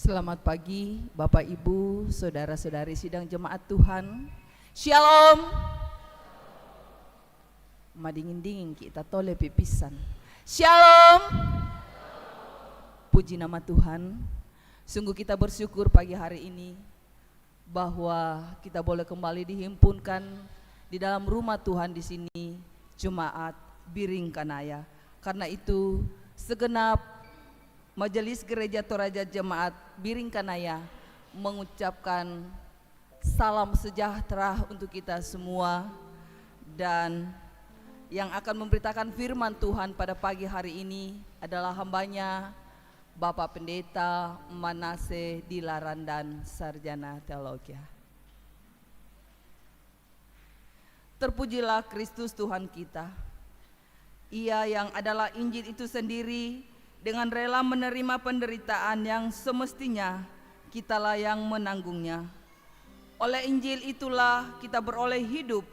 Selamat pagi Bapak Ibu, Saudara-saudari sidang jemaat Tuhan. Shalom. Madingin-dingin kita tole pipisan. Shalom. Puji nama Tuhan. Sungguh kita bersyukur pagi hari ini bahwa kita boleh kembali dihimpunkan di dalam rumah Tuhan di sini, Jemaat Biring Kanaya. Karena itu segenap Majelis Gereja Toraja Jemaat Biring Kanaya mengucapkan salam sejahtera untuk kita semua, dan yang akan memberitakan firman Tuhan pada pagi hari ini adalah hambanya Bapak Pendeta Manase Dilarandan, Sarjana Teologi. Terpujilah Kristus Tuhan kita. Ia yang adalah Injil itu sendiri, dengan rela menerima penderitaan yang semestinya kitalah yang menanggungnya. Oleh Injil itulah kita beroleh hidup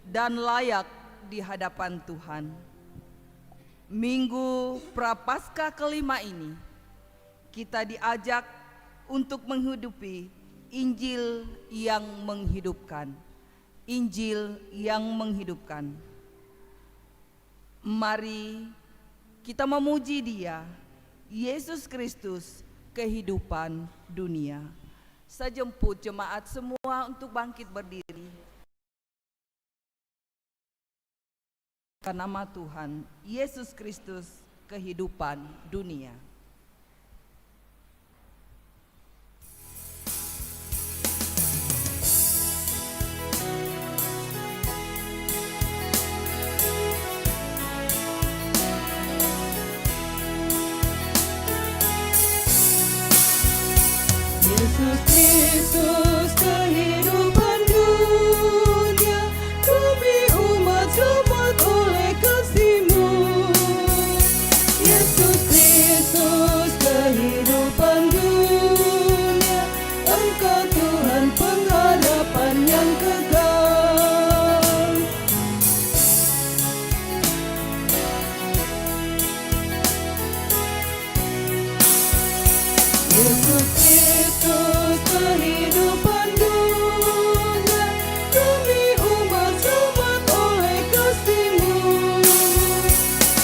dan layak di hadapan Tuhan. Minggu Prapaskah kelima ini kita diajak untuk menghidupi Injil yang menghidupkan. Injil yang menghidupkan. Mari Kita memuji Dia, Yesus Kristus, kehidupan dunia. Saya jemput jemaat semua untuk bangkit berdiri. Karena nama Tuhan, Yesus Kristus, kehidupan dunia. Yesus Kristus, kehidupan dunia, kami umat selamat oleh kasih-Mu. Yesus Kristus, kehidupan dunia, Engkau Tuhan pengharapan yang kekal. Yesus Kristus, kehidupan dunia, kami umat selamat oleh kasih-Mu.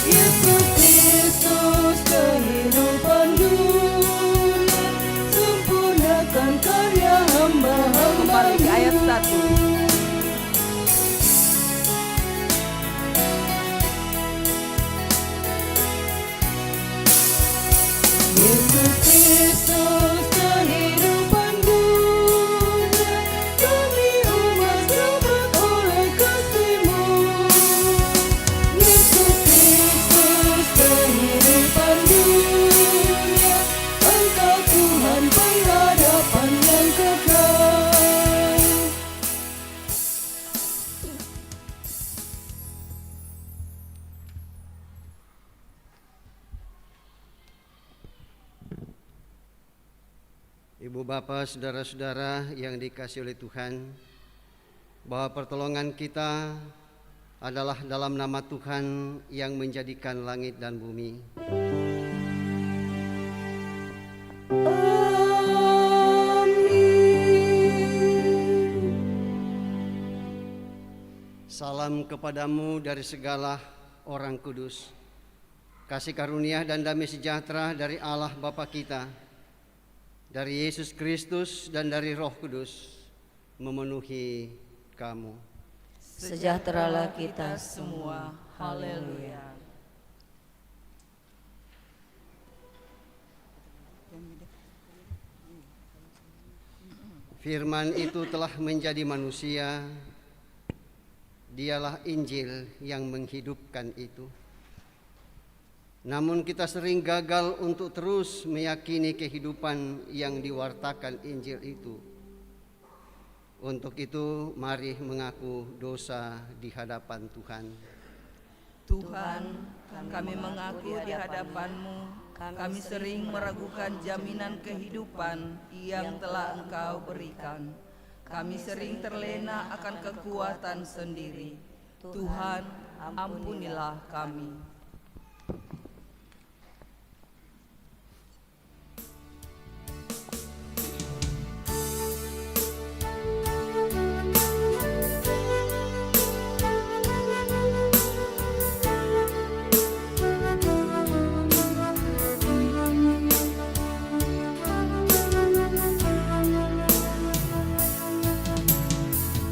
Yesus Kristus, kehidupan dunia, sempurnakan karya hamba-Hamba-Mu. Kembali ke ayat 1. Yesus Kristus, kehidupan dunia, kami umat selamat oleh kasih-Mu. Yesus Kristus, kehidupan dunia, Engkau Tuhan pengharapan yang kekal. Ibu bapak, saudara-saudara yang dikasihi oleh Tuhan, bahwa pertolongan kita adalah dalam nama Tuhan yang menjadikan langit dan bumi. Salam kepadamu dari segala orang kudus. Kasih karunia dan damai sejahtera dari Allah Bapa kita, dari Yesus Kristus dan dari Roh Kudus memenuhi kamu. Sejahteralah kita semua. Haleluya. Firman itu telah menjadi manusia. Dialah Injil yang menghidupkan itu. Namun kita sering gagal untuk terus meyakini kehidupan yang diwartakan Injil itu. Untuk itu mari mengaku dosa di hadapan Tuhan. Tuhan, kami mengaku di hadapan-Mu, kami sering meragukan jaminan kehidupan yang telah Engkau berikan. Kami sering terlena akan kekuatan sendiri. Tuhan, ampunilah kami.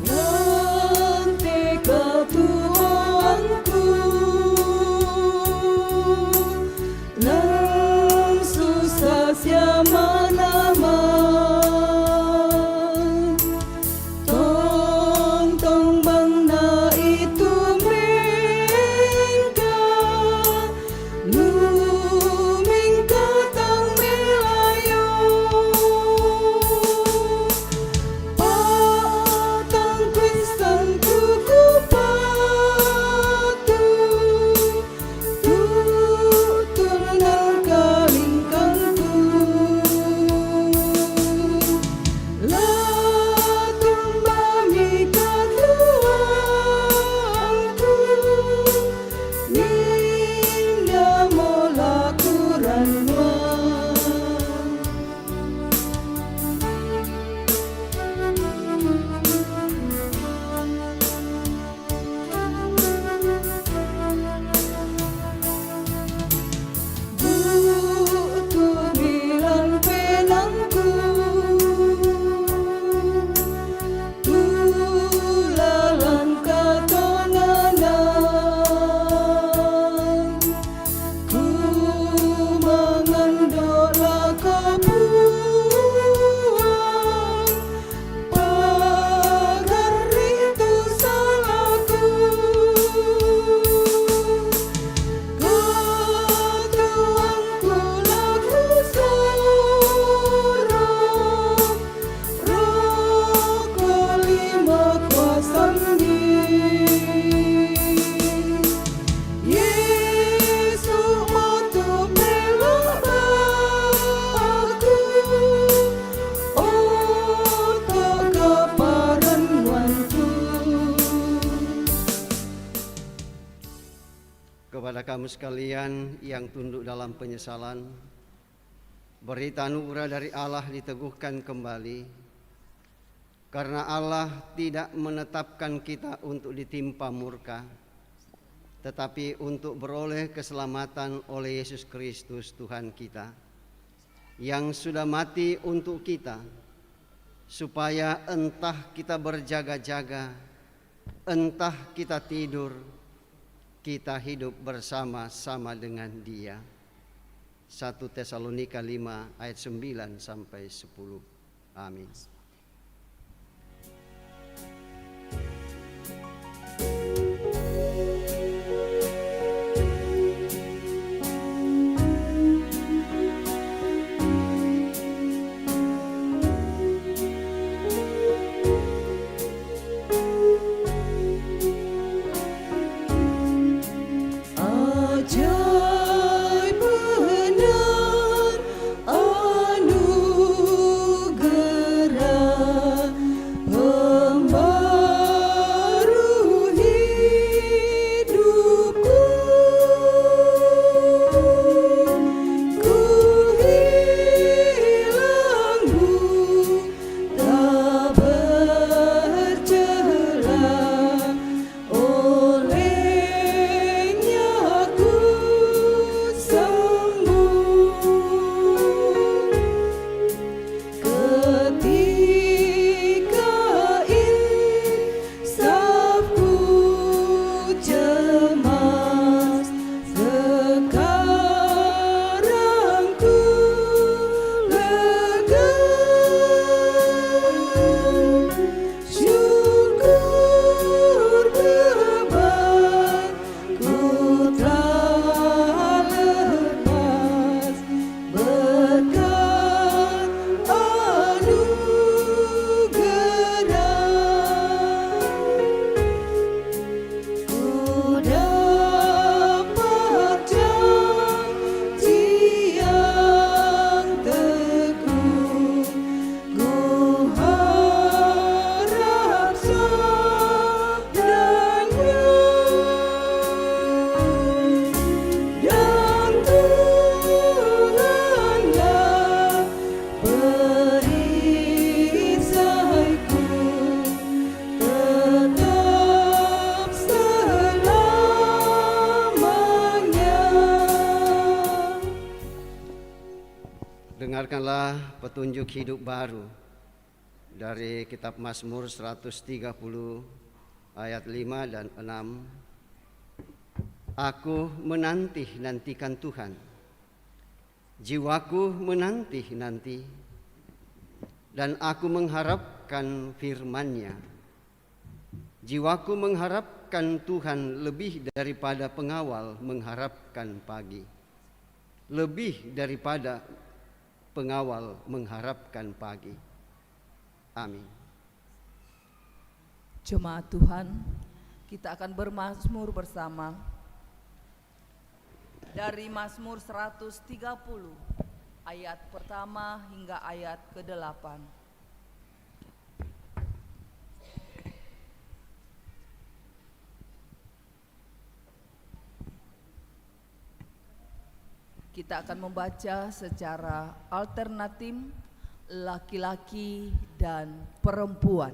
Nanti Tuhanku saudaramu sekalian yang tunduk dalam penyesalan, berita anugerah dari Allah diteguhkan kembali, karena Allah tidak menetapkan kita untuk ditimpa murka, tetapi untuk beroleh keselamatan oleh Yesus Kristus Tuhan kita, yang sudah mati untuk kita, supaya entah kita berjaga-jaga, entah kita tidur, kita hidup bersama-sama dengan Dia. 1 Tesalonika 5 ayat 9 sampai 10. Amin. Ajaib benar anugerah pembaru hidupku. Ku hilangmu tak bercela, olehnya ku sembuh. Ketika insafku cemas, sekarang ku lega. Syukur beban ku telah lepas, berkat anugerah. Ku dapat janji yang teguh, ku harap sabdanya, dan Tuhanlah perisaiku tetap selamanya. Dengarkanlah petunjuk hidup baru dari kitab Mazmur 130 ayat 5 dan 6. Aku menanti-nantikan Tuhan, jiwaku menanti-nanti, dan aku mengharapkan firman-Nya. Jiwaku mengharapkan Tuhan lebih daripada pengawal mengharapkan pagi, lebih daripada pengawal mengharapkan pagi. Amin. Jemaat Tuhan, kita akan bermazmur bersama dari Mazmur 130 ayat pertama hingga ayat ke-8. Kita akan membaca secara alternatif laki-laki dan perempuan.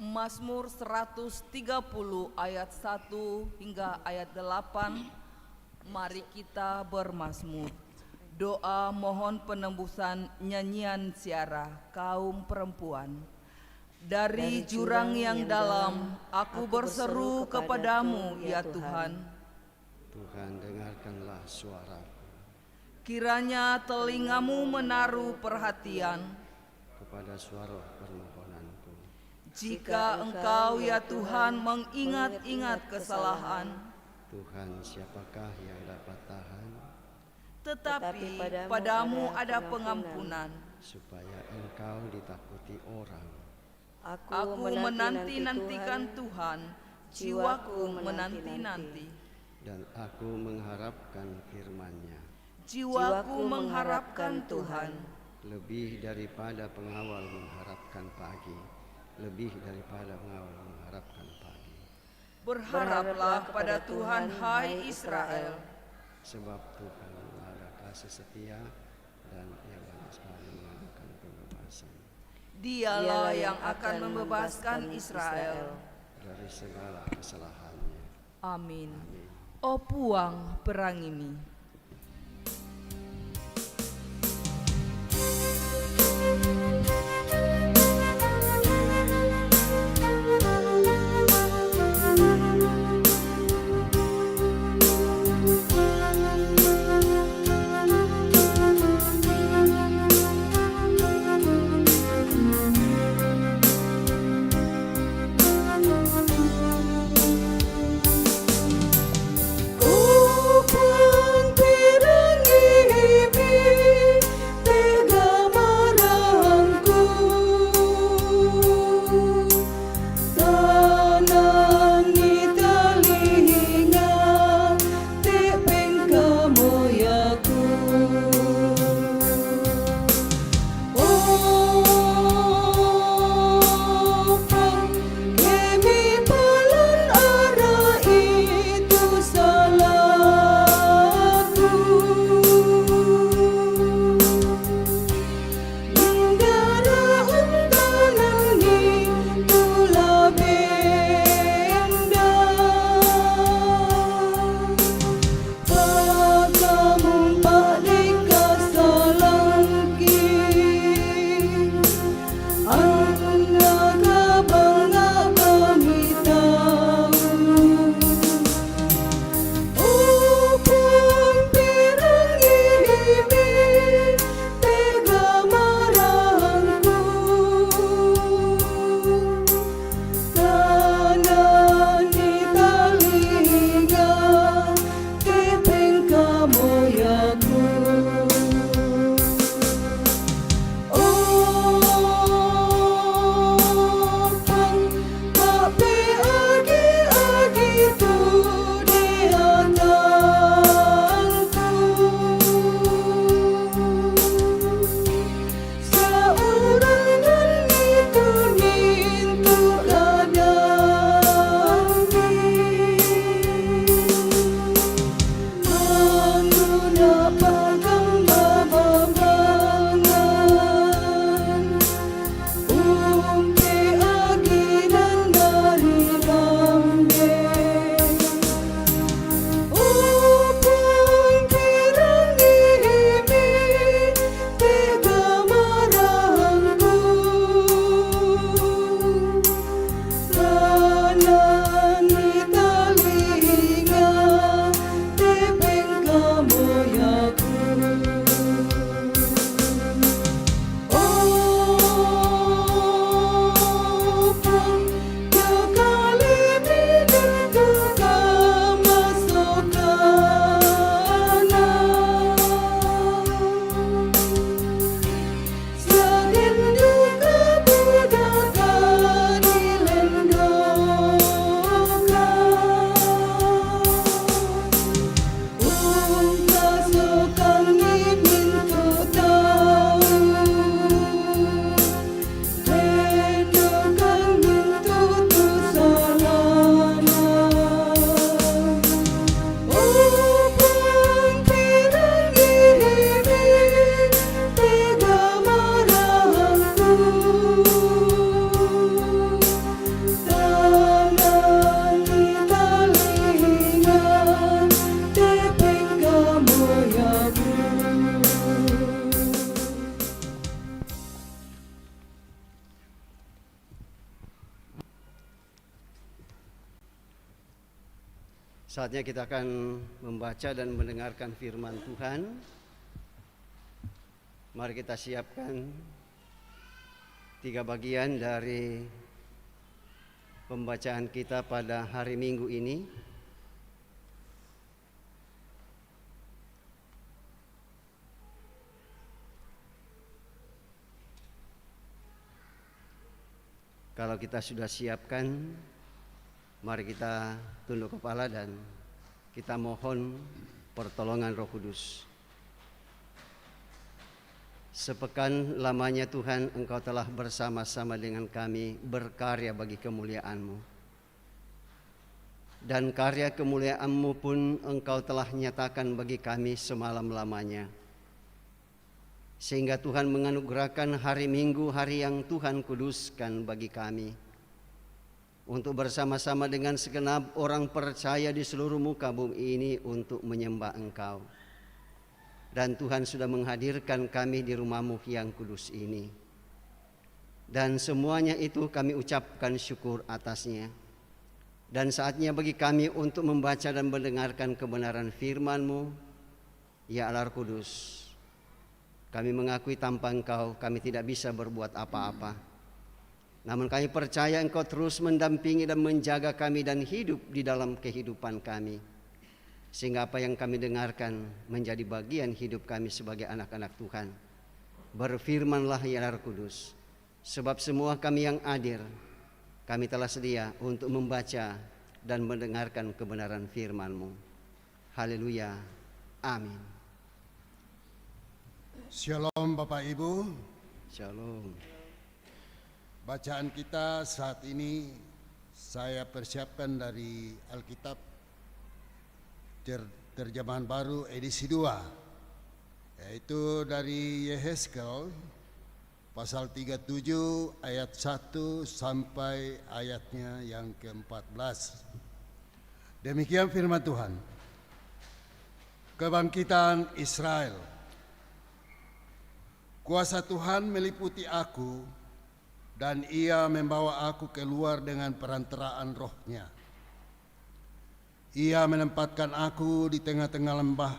Mazmur 130 ayat 1 hingga ayat 8. Mari kita bermazmur. Doa mohon penembusan nyanyian siara kaum perempuan. Dari jurang yang dalam aku berseru kepadamu ya Tuhan. Tuhan, dengarkanlah suaraku. Kiranya telingamu menaruh perhatian Kepada suara permohonanku. jika Engkau ya Tuhan mengingat-ingat kesalahan. Tuhan, siapakah yang dapat tahan, Tetapi padamu ada pengampunan. supaya Engkau ditakuti orang. Aku menanti-nantikan Tuhan, jiwaku menanti-nanti. Dan aku mengharapkan firman-Nya, Jiwaku mengharapkan Tuhan, lebih daripada pengawal mengharapkan pagi, lebih daripada pengawal mengharapkan pagi. Berharaplah kepada Tuhan, hai Israel. Sebab Tuhan ada kasih setia dan Ia banyak sekali mengadakan pembebasan Dialah yang akan membebaskan Israel. dari segala kesalahannya. Amin. Amin. O puang perangimi. Saatnya kita akan membaca dan mendengarkan firman Tuhan. Mari kita siapkan 3 bagian dari pembacaan kita pada hari Minggu ini. Kalau kita sudah siapkan, mari kita tunduk kepala dan kita mohon pertolongan Roh Kudus. Sepekan lamanya Tuhan, Engkau telah bersama-sama dengan kami berkarya bagi kemuliaan-Mu. dan karya kemuliaan-Mu pun Engkau telah nyatakan bagi kami semalam-lamanya. Sehingga Tuhan menganugerahkan hari Minggu, hari yang Tuhan kuduskan bagi kami, untuk bersama-sama dengan segenap orang percaya di seluruh muka bumi ini untuk menyembah Engkau. Dan Tuhan sudah menghadirkan kami di rumah-Mu yang kudus ini. Dan semuanya itu kami ucapkan syukur atasnya. Dan saatnya bagi kami untuk membaca dan mendengarkan kebenaran firman-Mu, ya Allah Kudus. Kami mengakui tanpa Engkau kami tidak bisa berbuat apa-apa. Namun kami percaya Engkau terus mendampingi dan menjaga kami dan hidup di dalam kehidupan kami. Sehingga apa yang kami dengarkan menjadi bagian hidup kami sebagai anak-anak Tuhan. Berfirmanlah ya Allah Kudus. Sebab semua kami yang hadir, kami telah sedia untuk membaca dan mendengarkan kebenaran firman-Mu. Haleluya. Amin. Shalom Bapak Ibu. Shalom. Bacaan kita saat ini saya persiapkan dari Alkitab Terjemahan Baru edisi 2, yaitu dari Yehezkel pasal 37 ayat 1 sampai ayatnya yang ke-14. Demikian firman Tuhan. Kebangkitan Israel. Kuasa Tuhan meliputi aku, dan Ia membawa aku keluar dengan perantaraan Roh-Nya. Ia menempatkan aku di tengah-tengah lembah,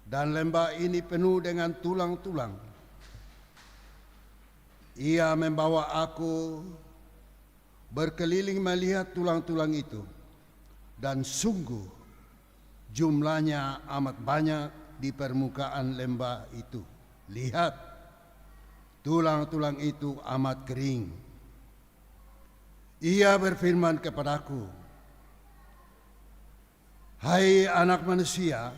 dan lembah ini penuh dengan tulang-tulang. Ia membawa aku berkeliling melihat tulang-tulang itu, dan sungguh jumlahnya amat banyak di permukaan lembah itu. Lihat, tulang-tulang itu amat kering. Ia berfirman kepadaku, hai anak manusia,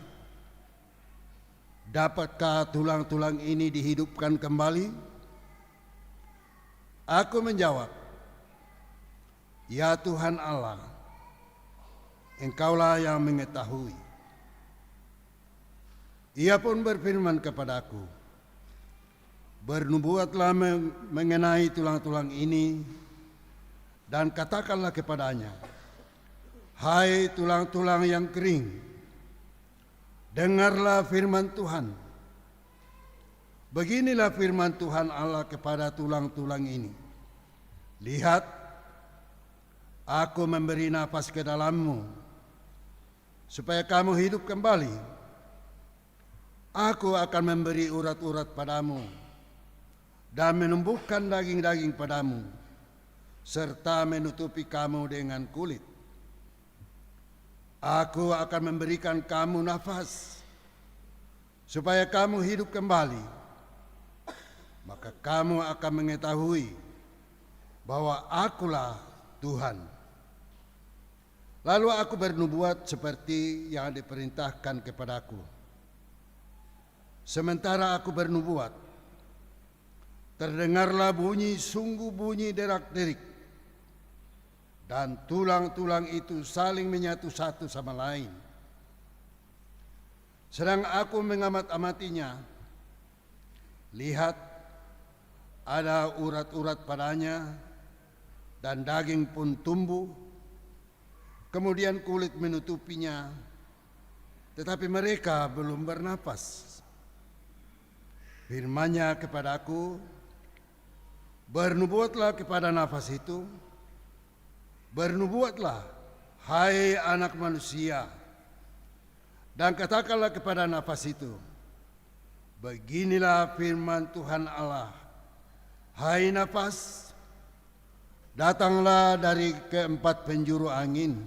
dapatkah tulang-tulang ini dihidupkan kembali? Aku menjawab, ya Tuhan Allah, Engkaulah yang mengetahui. Ia pun berfirman kepadaku, bernubuatlah mengenai tulang-tulang ini, dan katakanlah kepadanya, hai tulang-tulang yang kering, dengarlah firman Tuhan. Beginilah firman Tuhan Allah kepada tulang-tulang ini. Lihat, aku memberi nafas ke dalammu, supaya kamu hidup kembali. Aku akan memberi urat-urat padamu, dan menumbuhkan daging-daging padamu, serta menutupi kamu dengan kulit. Aku akan memberikan kamu nafas, supaya kamu hidup kembali. Maka kamu akan mengetahui bahwa Akulah Tuhan. Lalu aku bernubuat seperti yang diperintahkan kepadaku. Sementara aku bernubuat, terdengarlah bunyi, sungguh bunyi derak-derik, dan tulang-tulang itu saling menyatu satu sama lain. Sedang aku mengamat-amatinya, lihat, ada urat-urat padanya, dan daging pun tumbuh, kemudian kulit menutupinya, tetapi mereka belum bernapas. Firman-Nya kepadaku, bernubuatlah kepada nafas itu, bernubuatlah, hai anak manusia, dan katakanlah kepada nafas itu, beginilah firman Tuhan Allah, hai nafas, datanglah dari keempat penjuru angin,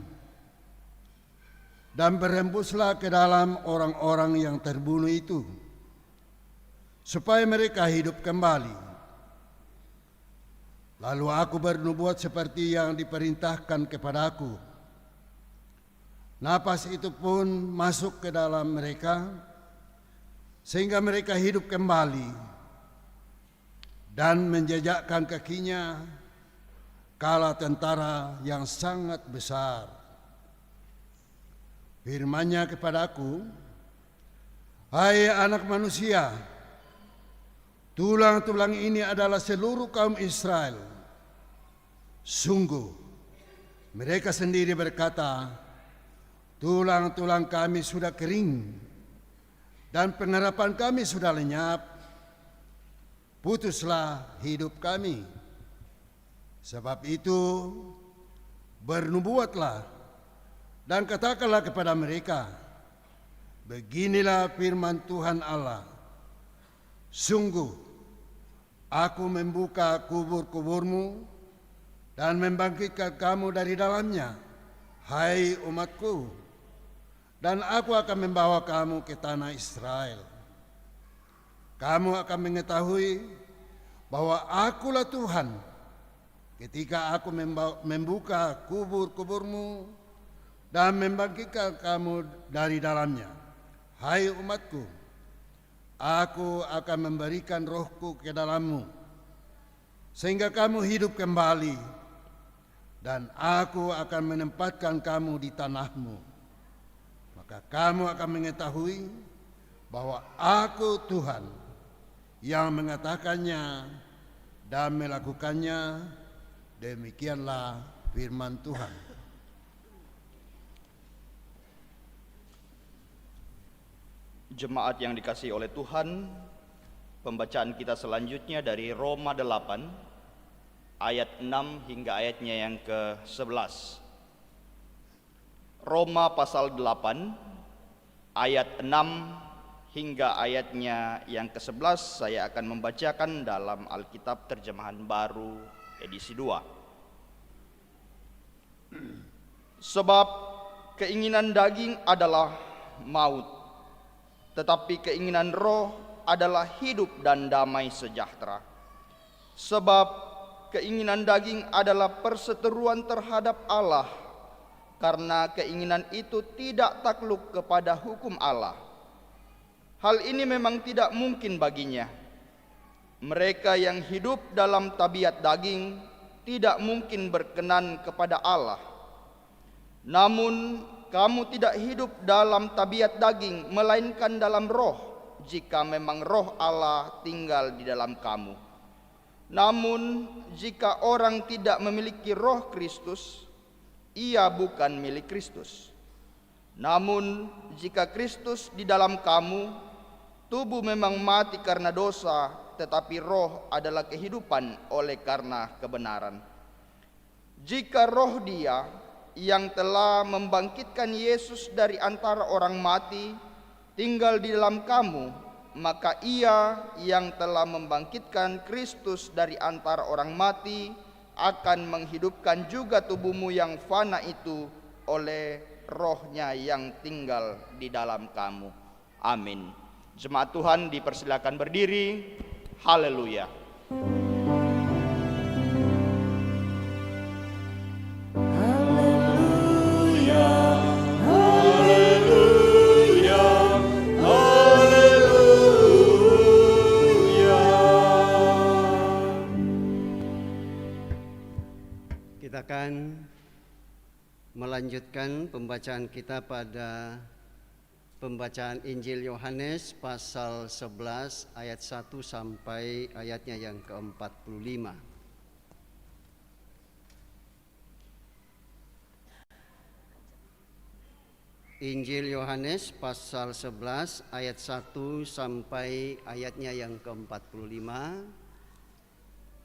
dan berhembuslah ke dalam orang-orang yang terbunuh itu, supaya mereka hidup kembali. Lalu aku bernubuat seperti yang diperintahkan kepadaku. Napas itu pun masuk ke dalam mereka, sehingga mereka hidup kembali, dan menjejakkan kakinya kala tentara yang sangat besar. Firman-Nya kepadaku, "Hai anak manusia, tulang-tulang ini adalah seluruh kaum Israel. Sungguh, mereka sendiri berkata, tulang-tulang kami sudah kering dan pengharapan kami sudah lenyap. Putuslah hidup kami. Sebab itu, bernubuatlah dan katakanlah kepada mereka, beginilah firman Tuhan Allah. Sungguh, aku membuka kubur-kuburmu dan membangkitkan kamu dari dalamnya, hai umatku, dan aku akan membawa kamu ke tanah Israel. Kamu akan mengetahui bahwa akulah Tuhan ketika aku membuka kubur-kuburmu dan membangkitkan kamu dari dalamnya, hai umatku. Aku akan memberikan rohku ke dalammu, sehingga kamu hidup kembali, dan aku akan menempatkan kamu di tanahmu. Maka kamu akan mengetahui bahwa aku Tuhan yang mengatakannya dan melakukannya. Demikianlah firman Tuhan. Jemaat yang dikasihi oleh Tuhan, pembacaan kita selanjutnya dari Roma 8 ayat 6 hingga ayatnya yang ke-11. Roma pasal 8 ayat 6 hingga ayatnya yang ke-11 saya akan membacakan dalam Alkitab Terjemahan Baru edisi 2. Sebab keinginan daging adalah maut, tetapi keinginan roh adalah hidup dan damai sejahtera. Sebab keinginan daging adalah perseteruan terhadap Allah, karena keinginan itu tidak takluk kepada hukum Allah. Hal ini memang tidak mungkin baginya. Mereka yang hidup dalam tabiat daging tidak mungkin berkenan kepada Allah. Namun kamu tidak hidup dalam tabiat daging, melainkan dalam roh, jika memang roh Allah tinggal di dalam kamu. Namun jika orang tidak memiliki roh Kristus, ia bukan milik Kristus. Namun jika Kristus di dalam kamu, tubuh memang mati karena dosa, tetapi roh adalah kehidupan oleh karena kebenaran. Jika roh Dia yang telah membangkitkan Yesus dari antara orang mati tinggal di dalam kamu, maka Ia yang telah membangkitkan Kristus dari antara orang mati akan menghidupkan juga tubuhmu yang fana itu oleh roh-Nya yang tinggal di dalam kamu. Amin. Jemaat Tuhan dipersilakan berdiri. Haleluya. Kita akan melanjutkan pembacaan kita pada pembacaan Injil Yohanes pasal 11 ayat 1 sampai ayatnya yang ke-45. Injil Yohanes pasal 11 ayat 1 sampai ayatnya yang ke-45.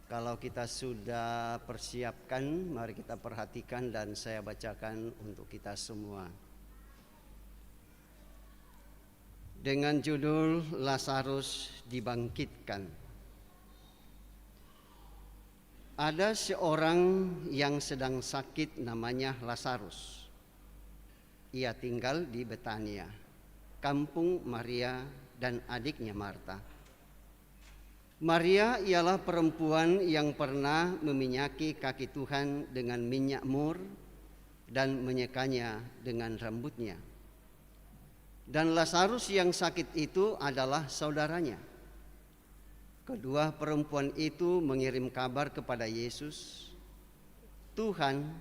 Kalau kita sudah persiapkan, mari kita perhatikan dan saya bacakan untuk kita semua. Dengan judul Lazarus dibangkitkan. Ada seorang yang sedang sakit namanya Lazarus. Ia tinggal di Betania, kampung Maria dan adiknya Marta. Maria ialah perempuan yang pernah meminyaki kaki Tuhan dengan minyak mur dan menyekanya dengan rambutnya. Dan Lazarus yang sakit itu adalah saudaranya. Kedua perempuan itu mengirim kabar kepada Yesus, "Tuhan,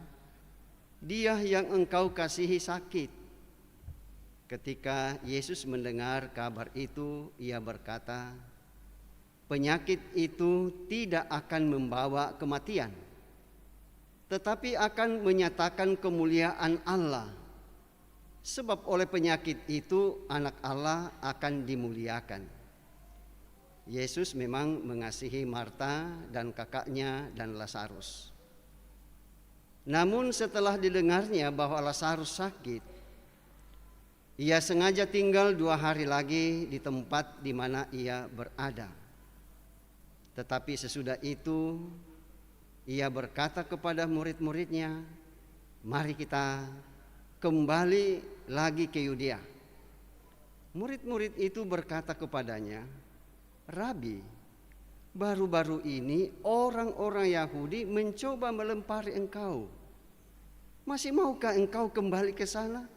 dia yang engkau kasihi sakit." Ketika Yesus mendengar kabar itu, ia berkata, penyakit itu tidak akan membawa kematian, tetapi akan menyatakan kemuliaan Allah. Sebab oleh penyakit itu anak Allah akan dimuliakan. Yesus memang mengasihi Marta dan kakaknya dan Lazarus. Namun setelah didengarnya bahwa Lazarus sakit, ia sengaja tinggal 2 hari lagi di tempat di mana ia berada. Tetapi sesudah itu ia berkata kepada murid-muridnya, mari kita kembali lagi ke Yudea. Murid-murid itu berkata kepadanya, Rabi, baru-baru ini orang-orang Yahudi mencoba melempari engkau. Masih maukah engkau kembali ke sana?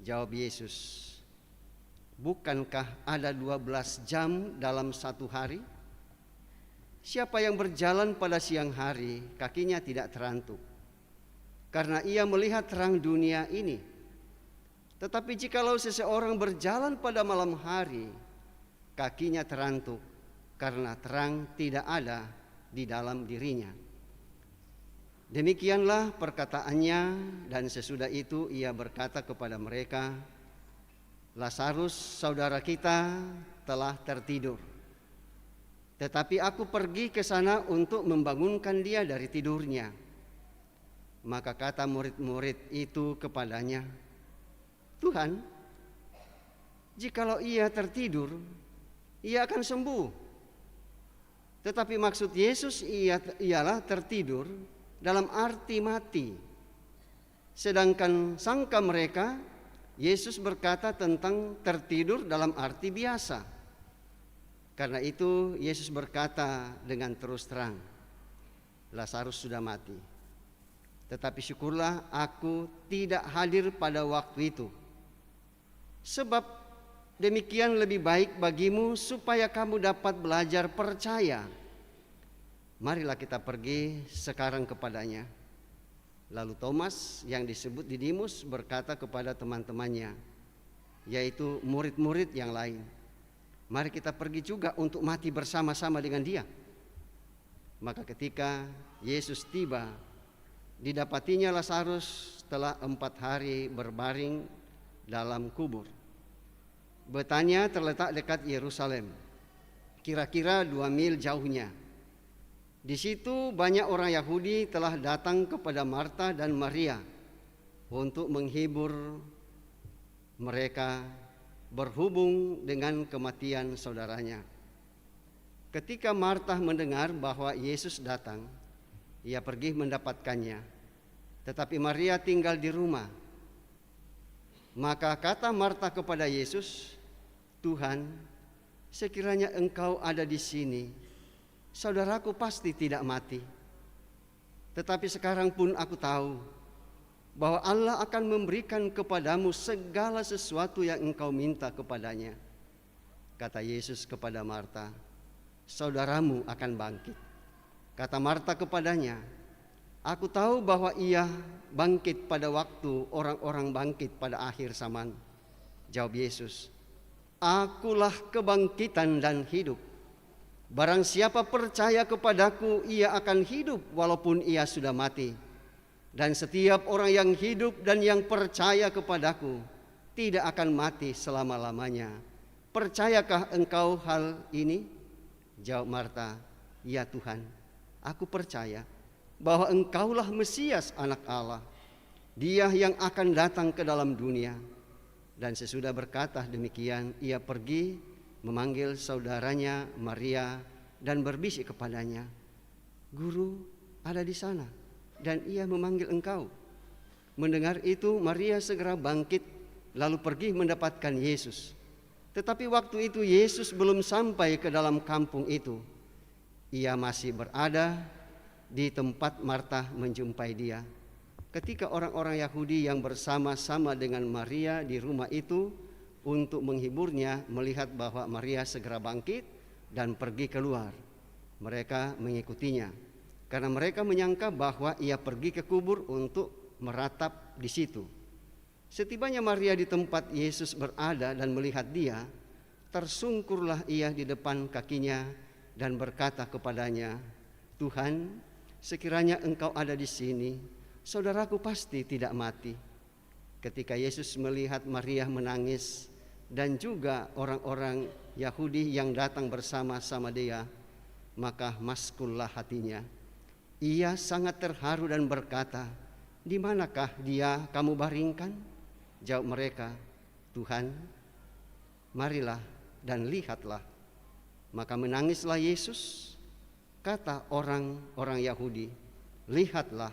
Jawab Yesus, bukankah ada 12 jam dalam satu hari? Siapa yang berjalan pada siang hari, kakinya tidak terantuk, karena ia melihat terang dunia ini. Tetapi jikalau seseorang berjalan pada malam hari, kakinya terantuk, karena terang tidak ada di dalam dirinya. Demikianlah perkataannya, dan sesudah itu ia berkata kepada mereka, Lazarus saudara kita telah tertidur, tetapi aku pergi ke sana untuk membangunkan dia dari tidurnya. Maka kata murid-murid itu kepadanya, Tuhan, jikalau ia tertidur, ia akan sembuh. Tetapi maksud Yesus ialah tertidur dalam arti mati. Sedangkan sangka mereka, Yesus berkata tentang tertidur dalam arti biasa. Karena itu Yesus berkata dengan terus terang, Lazarus sudah mati. Tetapi syukurlah aku tidak hadir pada waktu itu. Sebab demikian lebih baik bagimu supaya kamu dapat belajar percaya. Marilah kita pergi sekarang kepadanya. Lalu Thomas yang disebut Didimus berkata kepada teman-temannya, yaitu murid-murid yang lain, mari kita pergi juga untuk mati bersama-sama dengan dia. Maka ketika Yesus tiba, didapatinya Lazarus setelah 4 hari berbaring dalam kubur. Betania terletak dekat Yerusalem, kira-kira 2 mil jauhnya. Di situ banyak orang Yahudi telah datang kepada Marta dan Maria untuk menghibur mereka berhubung dengan kematian saudaranya. Ketika Marta mendengar bahwa Yesus datang, ia pergi mendapatkannya, tetapi Maria tinggal di rumah. Maka kata Marta kepada Yesus, Tuhan, sekiranya engkau ada di sini, saudaraku pasti tidak mati. Tetapi sekarang pun aku tahu bahwa Allah akan memberikan kepadamu segala sesuatu yang engkau minta kepadanya. Kata Yesus kepada Marta, saudaramu akan bangkit. Kata Marta kepadanya, aku tahu bahwa ia bangkit pada waktu orang-orang bangkit pada akhir zaman. Jawab Yesus, akulah kebangkitan dan hidup. Barang siapa percaya kepadaku, ia akan hidup walaupun ia sudah mati. Dan setiap orang yang hidup dan yang percaya kepadaku tidak akan mati selama-lamanya. Percayakah engkau hal ini? Jawab Marta, ya Tuhan, aku percaya bahwa engkaulah Mesias anak Allah, dia yang akan datang ke dalam dunia. Dan sesudah berkata demikian, ia pergi memanggil saudaranya Maria dan berbisik kepadanya, Guru ada di sana dan ia memanggil engkau. Mendengar itu Maria segera bangkit lalu pergi mendapatkan Yesus. Tetapi waktu itu Yesus belum sampai ke dalam kampung itu. Ia masih berada di tempat Marta menjumpai dia. Ketika orang-orang Yahudi yang bersama-sama dengan Maria di rumah itu untuk menghiburnya melihat bahwa Maria segera bangkit dan pergi keluar, mereka mengikutinya karena mereka menyangka bahwa ia pergi ke kubur untuk meratap di situ. Setibanya Maria di tempat Yesus berada dan melihat dia, tersungkurlah ia di depan kakinya dan berkata kepadanya, "Tuhan, sekiranya Engkau ada di sini, saudaraku pasti tidak mati." Ketika Yesus melihat Maria menangis dan juga orang-orang Yahudi yang datang bersama-sama dia, maka maskullah hatinya. Ia sangat terharu dan berkata, "Di manakah dia kamu baringkan?" Jawab mereka, "Tuhan, marilah dan lihatlah." Maka menangislah Yesus. Kata orang-orang Yahudi, "Lihatlah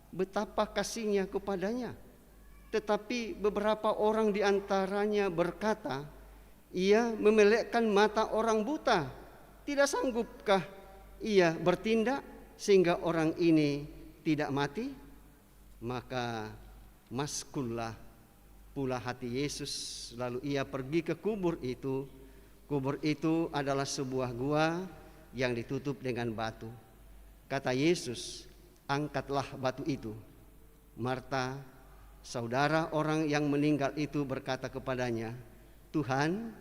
betapa kasihnya kepadanya." Tetapi beberapa orang di antaranya berkata, "Ia memelekkan mata orang buta. Tidak sanggupkah ia bertindak sehingga orang ini tidak mati?" Maka maskullah pula hati Yesus, lalu ia pergi ke kubur itu. Kubur itu adalah sebuah gua yang ditutup dengan batu. Kata Yesus, "Angkatlah batu itu." Marta, saudara orang yang meninggal itu, berkata kepadanya, "Tuhan,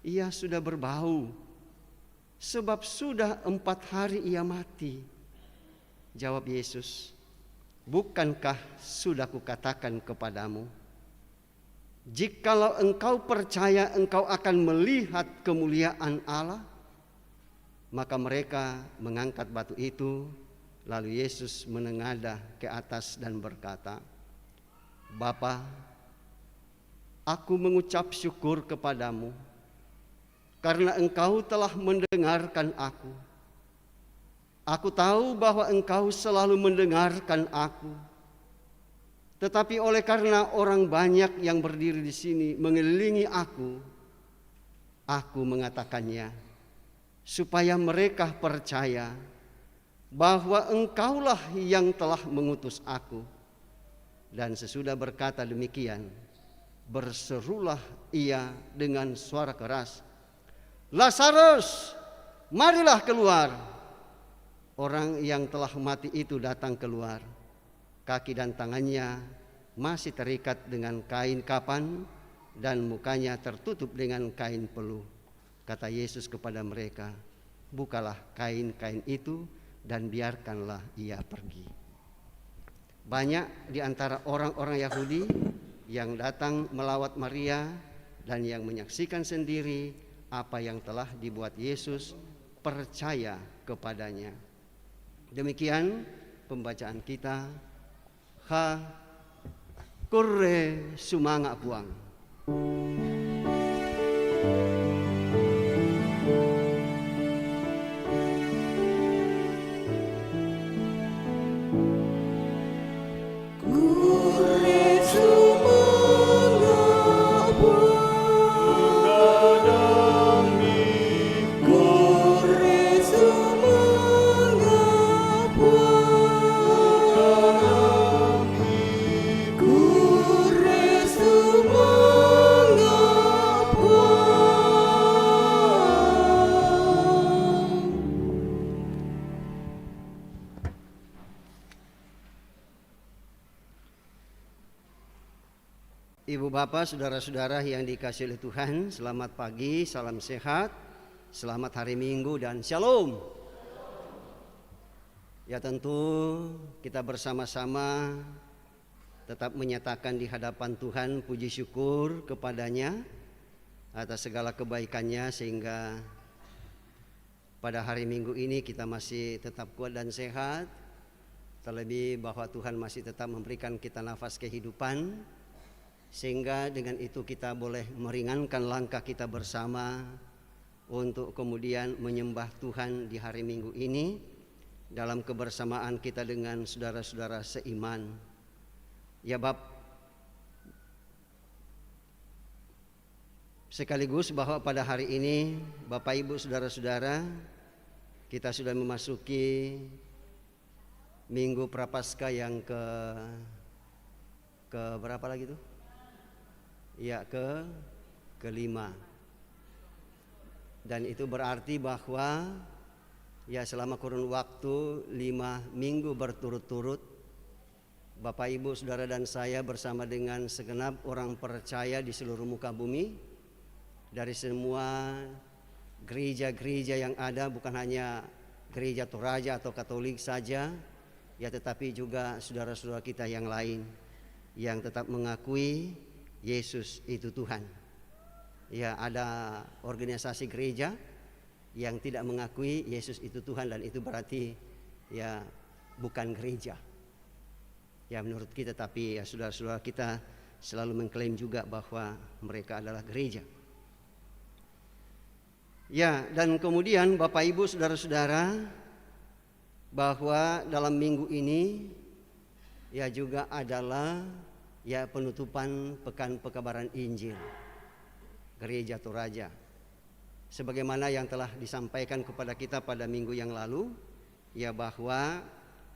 ia sudah berbau, sebab sudah 4 hari ia mati." Jawab Yesus, "Bukankah sudah kukatakan kepadamu, jikalau engkau percaya, engkau akan melihat kemuliaan Allah?" Maka mereka mengangkat batu itu, lalu Yesus menengadah ke atas dan berkata, "Bapa, aku mengucap syukur kepadamu karena engkau telah mendengarkan aku. Aku tahu bahwa engkau selalu mendengarkan aku. Tetapi oleh karena orang banyak yang berdiri di sini mengelilingi aku mengatakannya, supaya mereka percaya bahwa engkaulah yang telah mengutus aku." Dan sesudah berkata demikian, berserulah ia dengan suara keras, "Lazarus, marilah keluar." Orang yang telah mati itu datang keluar. Kaki dan tangannya masih terikat dengan kain kapan dan mukanya tertutup dengan kain peluh. Kata Yesus kepada mereka, "Bukalah kain-kain itu dan biarkanlah ia pergi." Banyak di antara orang-orang Yahudi yang datang melawat Maria dan yang menyaksikan sendiri apa yang telah dibuat Yesus, percaya kepadanya. Demikian pembacaan kita. Ha kurre sumanga puang. Ibu bapak, saudara-saudara yang dikasihi oleh Tuhan, selamat pagi, salam sehat, selamat hari Minggu dan shalom. Ya tentu kita bersama-sama tetap menyatakan di hadapan Tuhan puji syukur kepadanya atas segala kebaikannya, sehingga pada hari Minggu ini kita masih tetap kuat dan sehat. Terlebih bahwa Tuhan masih tetap memberikan kita nafas kehidupan, sehingga dengan itu kita boleh meringankan langkah kita bersama untuk kemudian menyembah Tuhan di hari Minggu ini dalam kebersamaan kita dengan saudara-saudara seiman. Ya sekaligus bahwa pada hari ini Bapak Ibu saudara-saudara, kita sudah memasuki Minggu Prapaskah yang ke berapa lagi tuh? Ya, kelima. Dan itu berarti bahwa ya selama kurun waktu 5 minggu berturut-turut Bapak, Ibu, Saudara dan saya bersama dengan segenap orang percaya di seluruh muka bumi, dari semua gereja-gereja yang ada, bukan hanya gereja Toraja atau Katolik saja, ya, tetapi juga saudara-saudara kita yang lain yang tetap mengakui Yesus itu Tuhan. Ya, ada organisasi gereja yang tidak mengakui Yesus itu Tuhan, dan itu berarti ya bukan gereja. Ya, menurut kita, tapi ya saudara-saudara kita selalu mengklaim juga bahwa mereka adalah gereja. Ya, dan kemudian Bapak, Ibu, saudara-saudara, bahwa dalam minggu ini ya juga adalah ya penutupan Pekan Pekabaran Injil Gereja Toraja. Sebagaimana yang telah disampaikan kepada kita pada minggu yang lalu, ya bahwa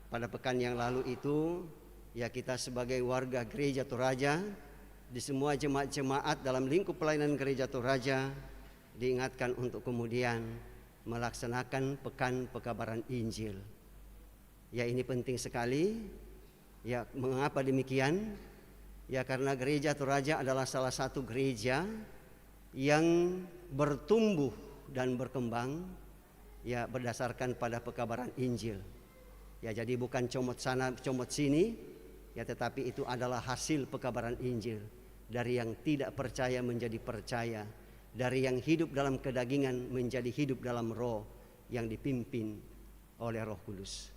pada pekan yang lalu itu ya kita sebagai warga Gereja Toraja di semua jemaat-jemaat dalam lingkup pelayanan Gereja Toraja diingatkan untuk kemudian melaksanakan Pekan Pekabaran Injil. Ya, ini penting sekali. Ya, mengapa demikian? Ya, karena Gereja Toraja adalah salah satu gereja yang bertumbuh dan berkembang ya berdasarkan pada pekabaran Injil. Ya, jadi bukan comot sana comot sini, ya, tetapi itu adalah hasil pekabaran Injil. Dari yang tidak percaya menjadi percaya, dari yang hidup dalam kedagingan menjadi hidup dalam roh yang dipimpin oleh Roh Kudus.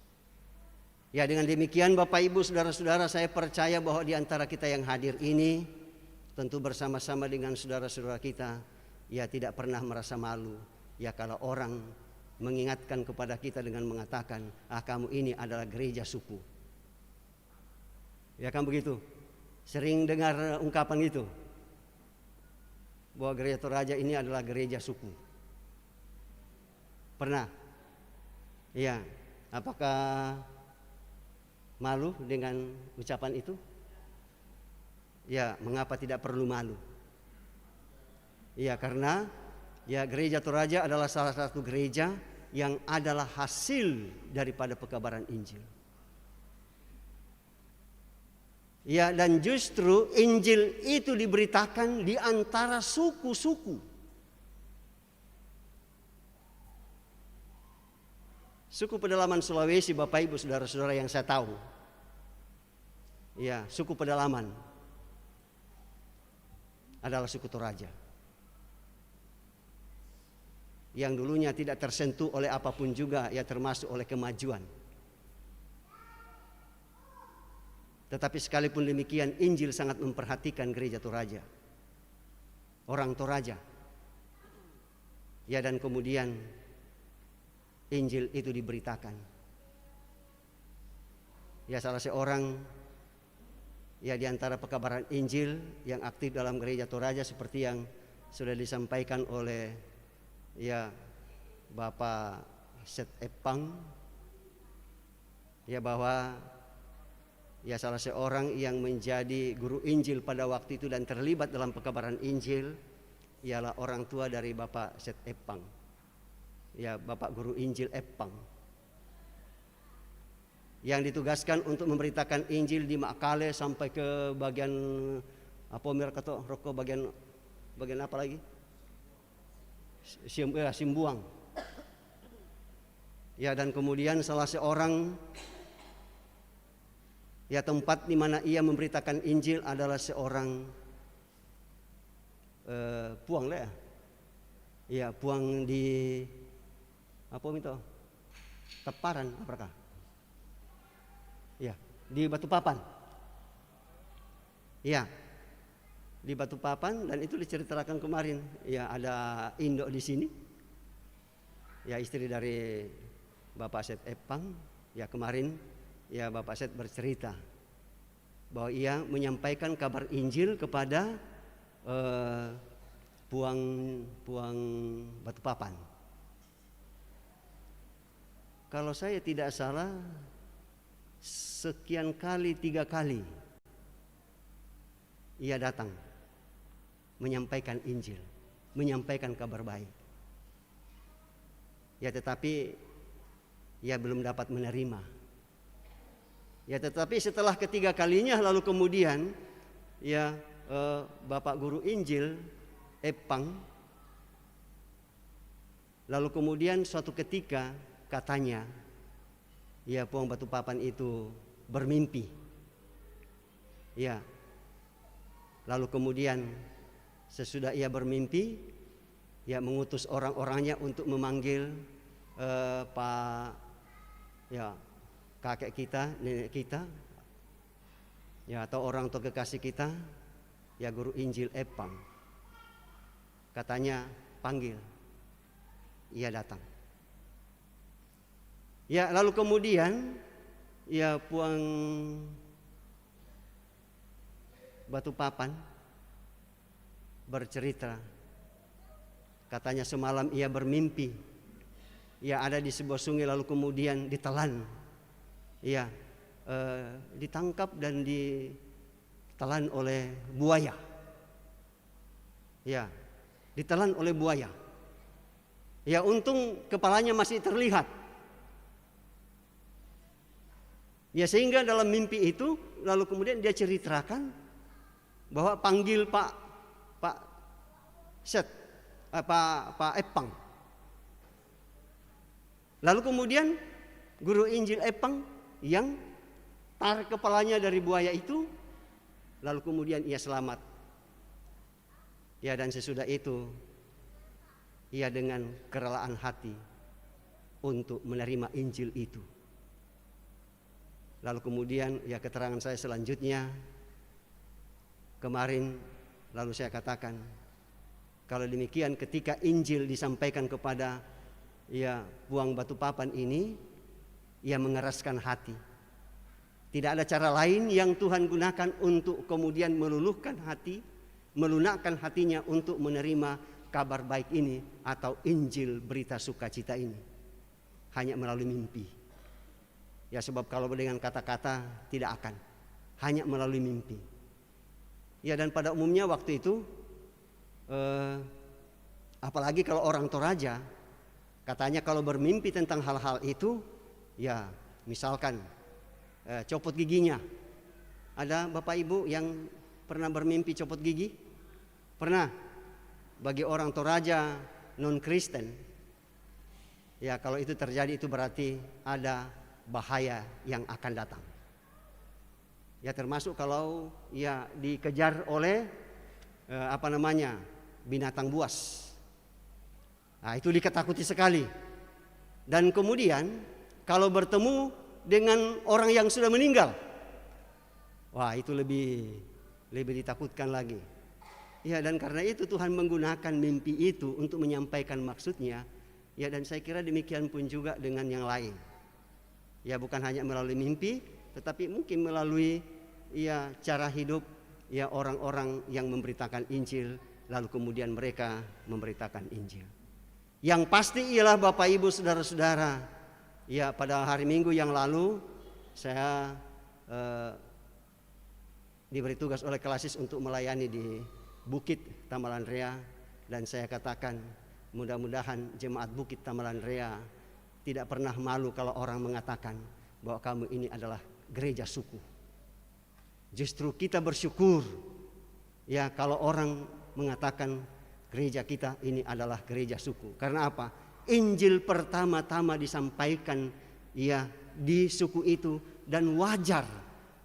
Ya, dengan demikian Bapak, Ibu, saudara-saudara, saya percaya bahwa di antara kita yang hadir ini tentu bersama-sama dengan saudara-saudara kita ya tidak pernah merasa malu ya kalau orang mengingatkan kepada kita dengan mengatakan, kamu ini adalah gereja suku. Ya kan begitu? Sering dengar ungkapan itu, bahwa Gereja Toraja ini adalah gereja suku. Pernah? Ya, apakah malu dengan ucapan itu? Ya, mengapa tidak perlu malu? Ya, karena ya Gereja Toraja adalah salah satu gereja yang adalah hasil daripada pekabaran Injil. Ya, dan justru Injil itu diberitakan di antara suku-suku. Suku pedalaman Sulawesi, Bapak, Ibu, saudara-saudara yang saya tahu. Ya, suku pedalaman adalah suku Toraja, yang dulunya tidak tersentuh oleh apapun juga, ya termasuk oleh kemajuan. Tetapi sekalipun demikian, Injil sangat memperhatikan Gereja Toraja, orang Toraja. Ya, dan kemudian Injil itu diberitakan. Ya, salah seorang ya di antara pekabaran Injil yang aktif dalam Gereja Toraja seperti yang sudah disampaikan oleh ya Bapak Set Epang, ya bahwa ya salah seorang yang menjadi guru Injil pada waktu itu dan terlibat dalam pekabaran Injil ialah orang tua dari Bapak Set Epang, ya Bapak Guru Injil Epang, yang ditugaskan untuk memberitakan Injil di Makale sampai ke bagian apa Merkato Roko, bagian apa lagi? Simbuang. Ya, dan kemudian salah seorang ya tempat di mana ia memberitakan Injil adalah seorang puang lah ya. Ya, puang di apa itu? Teparan apakah? Ya, di Balikpapan. Ya, di Balikpapan, dan itu diceritakan kemarin. Ya, ada indok di sini. Ya, istri dari Bapak Set Epang. Ya, kemarin ya Bapak Set bercerita bahwa ia menyampaikan kabar Injil kepada puang Balikpapan. Kalau saya tidak salah, sekian kali, 3 kali ia datang menyampaikan Injil, menyampaikan kabar baik. Ya, tetapi ia belum dapat menerima Ya, tetapi setelah ketiga kalinya lalu kemudian ya Bapak Guru Injil Epang lalu kemudian suatu ketika katanya ya Puang Batukpapan itu bermimpi. Ya. Lalu kemudian sesudah ia bermimpi ya mengutus orang-orangnya untuk memanggil Pak ya kakek kita, nenek kita, ya atau orang tua kekasih kita, ya Guru Injil Epang. Katanya panggil, ia datang. Ya lalu kemudian ya Puang Batukpapan bercerita, katanya semalam ia bermimpi, ia ada di sebuah sungai lalu kemudian ditelan. Ya, ditangkap dan ditelan oleh buaya. Ya, ditelan oleh buaya. Ya, untung kepalanya masih terlihat. Ya, sehingga dalam mimpi itu lalu kemudian dia ceritakan bahwa panggil Pak Epang. Lalu kemudian Guru Injil Epang yang tarik kepalanya dari buaya itu, lalu kemudian ia selamat. Ya, dan sesudah itu ia dengan kerelaan hati untuk menerima Injil itu. Lalu kemudian ya keterangan saya selanjutnya kemarin lalu saya katakan, kalau demikian ketika Injil disampaikan kepada ya Puang Batukpapan ini, ia mengeraskan hati. Tidak ada cara lain yang Tuhan gunakan untuk kemudian meluluhkan hati, melunakkan hatinya untuk menerima kabar baik ini atau Injil berita sukacita ini. Hanya melalui mimpi. Ya sebab kalau dengan kata-kata tidak akan. Hanya melalui mimpi. Ya dan pada umumnya waktu itu apalagi kalau orang Toraja, katanya kalau bermimpi tentang hal-hal itu, ya misalkan copot giginya. Ada Bapak Ibu yang pernah bermimpi copot gigi? Pernah? Bagi orang Toraja non-Kristen, ya kalau itu terjadi itu berarti ada bahaya yang akan datang. Ya termasuk kalau ya dikejar oleh binatang buas. Nah, itu diketakuti sekali. Dan kemudian kalau bertemu dengan orang yang sudah meninggal, wah itu lebih ditakutkan lagi. Ya dan karena itu Tuhan menggunakan mimpi itu untuk menyampaikan maksudnya. Ya dan saya kira demikian pun juga dengan yang lain. Ya bukan hanya melalui mimpi, tetapi mungkin melalui ya cara hidup ya orang-orang yang memberitakan Injil, lalu kemudian mereka memberitakan Injil. Yang pasti ialah Bapak Ibu saudara-saudara, ya pada hari Minggu yang lalu saya diberi tugas oleh Kelasis untuk melayani di Bukit Tamalan Rea, dan saya katakan mudah-mudahan jemaat Bukit Tamalan Rea tidak pernah malu kalau orang mengatakan bahwa kamu ini adalah gereja suku. Justru kita bersyukur ya kalau orang mengatakan gereja kita ini adalah gereja suku. Karena apa? Injil pertama-tama disampaikan ya di suku itu, dan wajar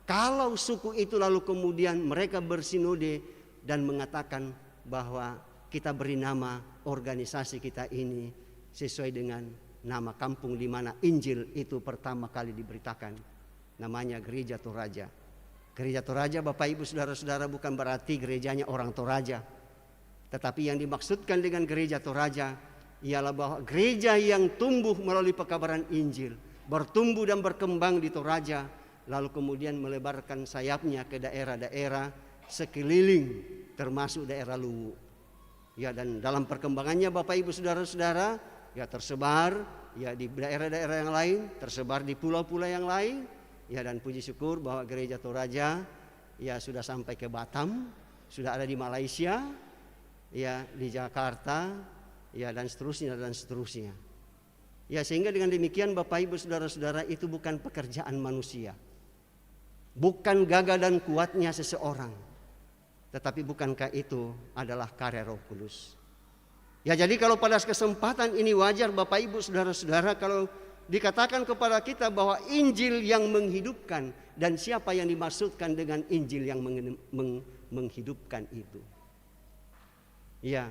kalau suku itu lalu kemudian mereka bersinode dan mengatakan bahwa kita beri nama organisasi kita ini sesuai dengan nama kampung di mana Injil itu pertama kali diberitakan. Namanya Gereja Toraja. Gereja Toraja Bapak Ibu saudara-saudara bukan berarti gerejanya orang Toraja. Tetapi yang dimaksudkan dengan Gereja Toraja ialah bahwa gereja yang tumbuh melalui pekabaran Injil, bertumbuh dan berkembang di Toraja, lalu kemudian melebarkan sayapnya ke daerah-daerah sekeliling termasuk daerah Luwu. Ya dan dalam perkembangannya Bapak Ibu saudara-saudara ya tersebar ya di daerah-daerah yang lain, tersebar di pulau-pulau yang lain. Ya dan puji syukur bahwa Gereja Toraja ya sudah sampai ke Batam, sudah ada di Malaysia, ya di Jakarta, ya dan seterusnya dan seterusnya. Ya sehingga dengan demikian Bapak Ibu saudara-saudara itu bukan pekerjaan manusia. bukan gagah dan kuatnya seseorang, tetapi bukankah itu adalah karya Roh Kudus? Ya, jadi kalau pada kesempatan ini wajar Bapak Ibu Saudara-saudara kalau dikatakan kepada kita bahwa Injil yang menghidupkan, dan siapa yang dimaksudkan dengan Injil yang menghidupkan itu? Ya,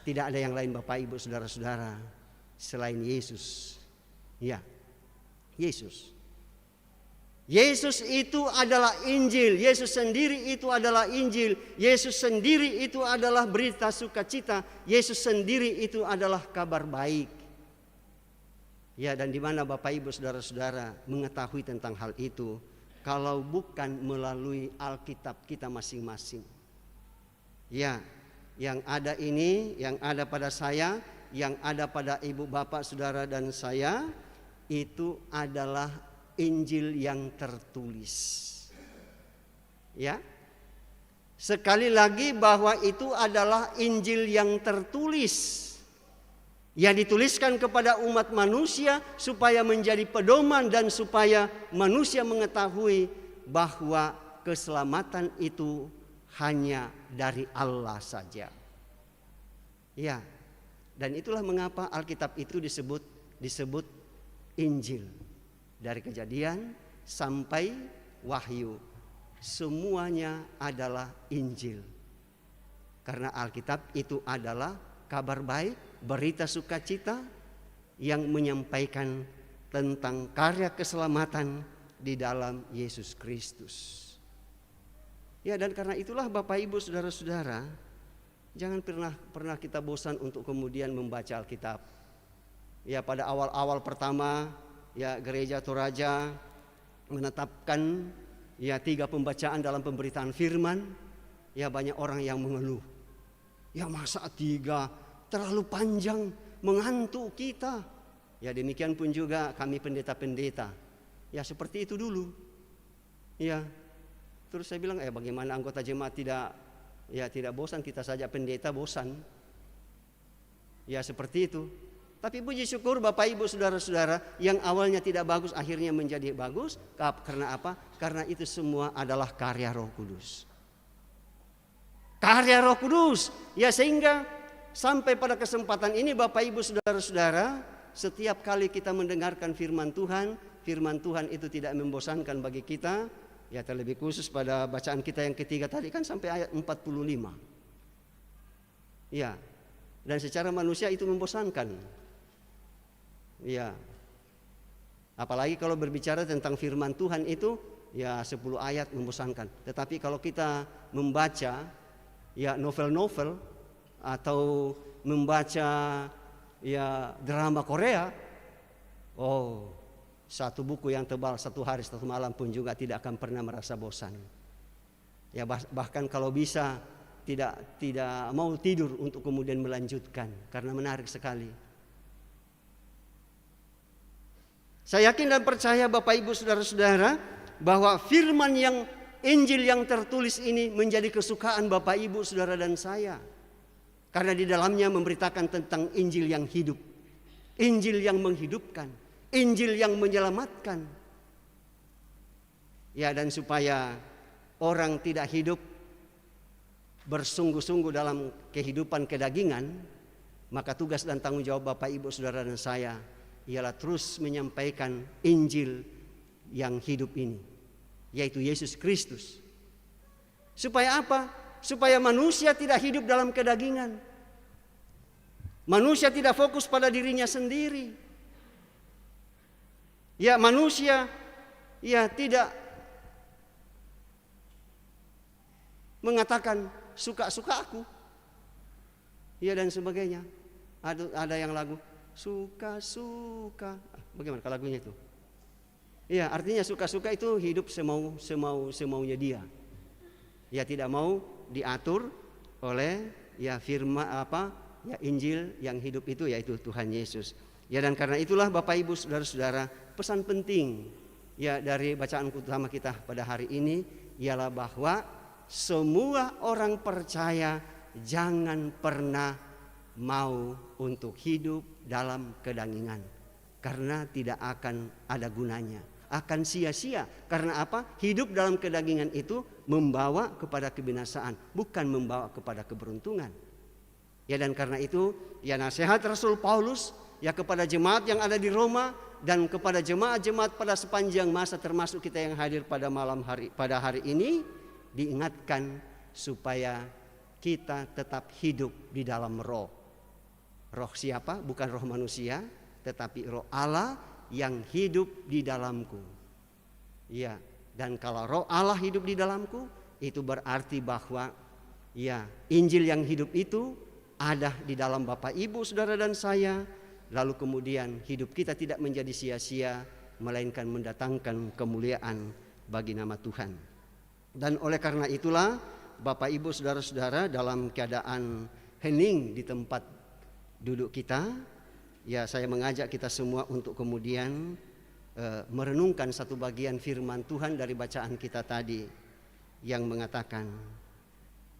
tidak ada yang lain Bapak Ibu Saudara-saudara selain Yesus. Ya, Yesus. Yesus itu adalah Injil. Yesus sendiri itu adalah Injil. Yesus sendiri itu adalah berita sukacita. Yesus sendiri itu adalah kabar baik. Ya, dan di mana Bapak Ibu Saudara-saudara mengetahui tentang hal itu kalau bukan melalui Alkitab kita masing-masing. Ya, yang ada ini, yang ada pada saya, yang ada pada ibu bapak saudara dan saya, itu adalah Injil yang tertulis. Ya. Sekali lagi bahwa itu adalah Injil yang tertulis, yang dituliskan kepada umat manusia supaya menjadi pedoman dan supaya manusia mengetahui bahwa keselamatan itu hanya dari Allah saja. Ya. Dan itulah mengapa Alkitab itu disebut Injil. Dari Kejadian sampai Wahyu, semuanya adalah Injil. Karena Alkitab itu adalah kabar baik, berita sukacita yang menyampaikan tentang karya keselamatan di dalam Yesus Kristus. Ya, dan karena itulah Bapak Ibu Saudara-saudara, jangan pernah kita bosan untuk kemudian membaca Alkitab. Ya, pada awal-awal pertama ya Gereja Toraja menetapkan ya 3 pembacaan dalam pemberitaan firman. Ya, banyak orang yang mengeluh. Ya, masa 3 terlalu panjang, mengantuk kita. Ya, demikian pun juga kami pendeta-pendeta. Ya, seperti itu dulu. Ya. Terus saya bilang, bagaimana anggota jemaat tidak bosan, kita saja pendeta bosan. Ya, seperti itu. Tapi puji syukur Bapak Ibu Saudara-saudara, yang awalnya tidak bagus akhirnya menjadi bagus. Karena apa? Karena itu semua adalah karya Roh Kudus. Karya Roh Kudus. Ya, sehingga sampai pada kesempatan ini Bapak Ibu Saudara-saudara, setiap kali kita mendengarkan firman Tuhan itu tidak membosankan bagi kita. Ya, terlebih khusus pada bacaan kita yang ketiga tadi kan sampai ayat 45. Ya. Dan secara manusia itu membosankan. Ya. Apalagi kalau berbicara tentang firman Tuhan itu ya 10 ayat membosankan. Tetapi kalau kita membaca ya novel-novel atau membaca ya drama Korea, satu buku yang tebal 1 hari 1 malam pun juga tidak akan pernah merasa bosan. Ya, bahkan kalau bisa tidak mau tidur untuk kemudian melanjutkan karena menarik sekali. Saya yakin dan percaya Bapak Ibu Saudara-saudara bahwa firman yang Injil yang tertulis ini menjadi kesukaan Bapak Ibu Saudara dan saya. Karena di dalamnya memberitakan tentang Injil yang hidup, Injil yang menghidupkan, Injil yang menyelamatkan. Ya, dan supaya orang tidak hidup bersungguh-sungguh dalam kehidupan kedagingan, maka tugas dan tanggung jawab Bapak Ibu Saudara dan saya ialah terus menyampaikan Injil yang hidup ini, yaitu Yesus Kristus. Supaya apa? Supaya manusia tidak hidup dalam kedagingan. Manusia tidak fokus pada dirinya sendiri. Ya, manusia ya tidak mengatakan suka-suka aku. Ya, dan sebagainya. Ada yang lagu suka-suka. Bagaimana lagunya itu? Ya, artinya suka-suka itu hidup semaunya dia. Ya, tidak mau diatur oleh ya firman ya Injil yang hidup itu, yaitu Tuhan Yesus. Ya, dan karena itulah Bapak Ibu Saudara-saudara, pesan penting ya dari bacaan utama kita pada hari ini ialah bahwa semua orang percaya jangan pernah mau untuk hidup dalam kedagingan, karena tidak akan ada gunanya. akan sia-sia. Karena apa? Hidup dalam kedagingan itu membawa kepada kebinasaan, bukan membawa kepada keberuntungan. Ya, dan karena itu ya nasihat Rasul Paulus ya kepada jemaat yang ada di Roma dan kepada jemaat-jemaat pada sepanjang masa, termasuk kita yang hadir pada pada hari ini, diingatkan supaya kita tetap hidup di dalam roh. Roh siapa? Bukan roh manusia, tetapi roh Allah yang hidup di dalamku. Ya, dan kalau roh Allah hidup di dalamku, itu berarti bahwa ya Injil yang hidup itu ada di dalam Bapak Ibu, saudara dan saya. Lalu kemudian hidup kita tidak menjadi sia-sia, melainkan mendatangkan kemuliaan bagi nama Tuhan. Dan oleh karena itulah Bapak Ibu saudara-saudara, dalam keadaan hening di tempat duduk kita, ya saya mengajak kita semua untuk kemudian merenungkan satu bagian firman Tuhan dari bacaan kita tadi yang mengatakan,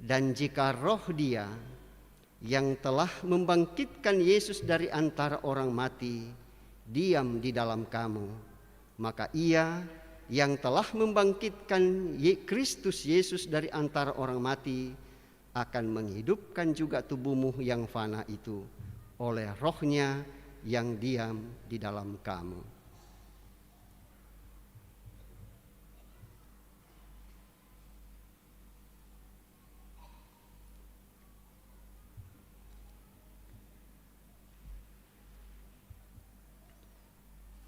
dan jika roh Dia yang telah membangkitkan Yesus dari antara orang mati diam di dalam kamu, maka Ia yang telah membangkitkan Kristus Yesus dari antara orang mati akan menghidupkan juga tubuhmu yang fana itu oleh rohnya yang diam di dalam kamu.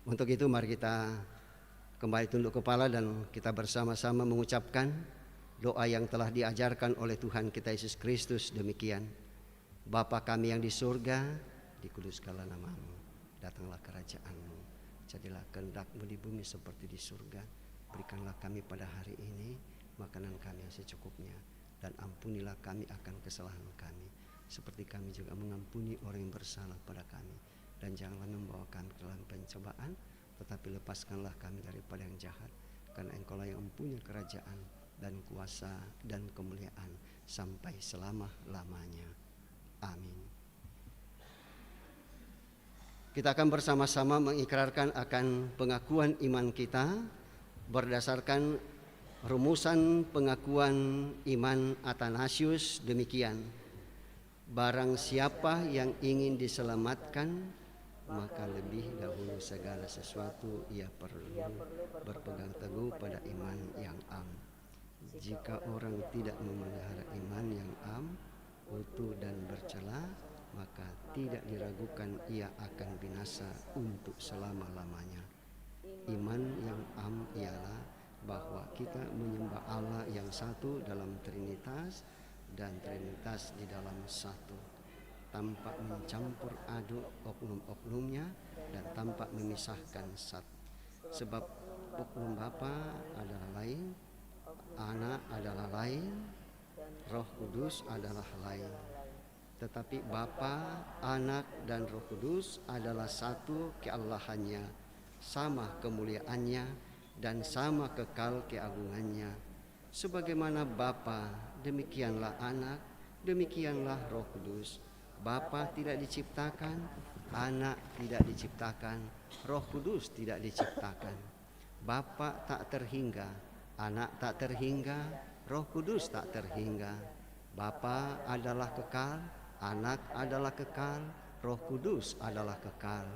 Untuk itu mari kita kembali tunduk kepala dan kita bersama-sama mengucapkan doa yang telah diajarkan oleh Tuhan kita Yesus Kristus demikian. Bapa kami yang di surga, dikuduskanlah namamu, datanglah kerajaan-Mu, jadilah kehendak-Mu di bumi seperti di surga. Berikanlah kami pada hari ini makanan kami yang secukupnya, dan ampunilah kami akan kesalahan kami, seperti kami juga mengampuni orang yang bersalah pada kami. Dan janganlah membawa kami ke dalam pencobaan, tetapi lepaskanlah kami daripada yang jahat, karena Engkau-lah yang mempunyai kerajaan dan kuasa dan kemuliaan sampai selama-lamanya. Amin. Kita akan bersama-sama mengikrarkan akan pengakuan iman kita berdasarkan rumusan pengakuan iman Athanasius demikian. Barang siapa yang ingin diselamatkan, maka lebih dahulu segala sesuatu ia perlu berpegang teguh pada iman yang am. Jika orang tidak memelihara iman yang am, utuh dan bercela, maka tidak diragukan ia akan binasa untuk selama-lamanya. Iman yang am ialah bahwa kita menyembah Allah yang satu dalam Trinitas dan Trinitas di dalam satu, tanpa mencampur aduk oknum-oknumnya dan tanpa memisahkan satu. Sebab oknum Bapa adalah lain, Anak adalah lain, Roh Kudus adalah lain. Tetapi Bapa, Anak dan Roh Kudus adalah satu keallahannya, sama kemuliaannya dan sama kekal keagungannya. Sebagaimana Bapa, demikianlah Anak, demikianlah Roh Kudus. Bapa tidak diciptakan, Anak tidak diciptakan, Roh Kudus tidak diciptakan. Bapa tak terhingga, Anak tak terhingga, Roh Kudus tak terhingga. Bapa adalah kekal, Anak adalah kekal, Roh Kudus adalah kekal.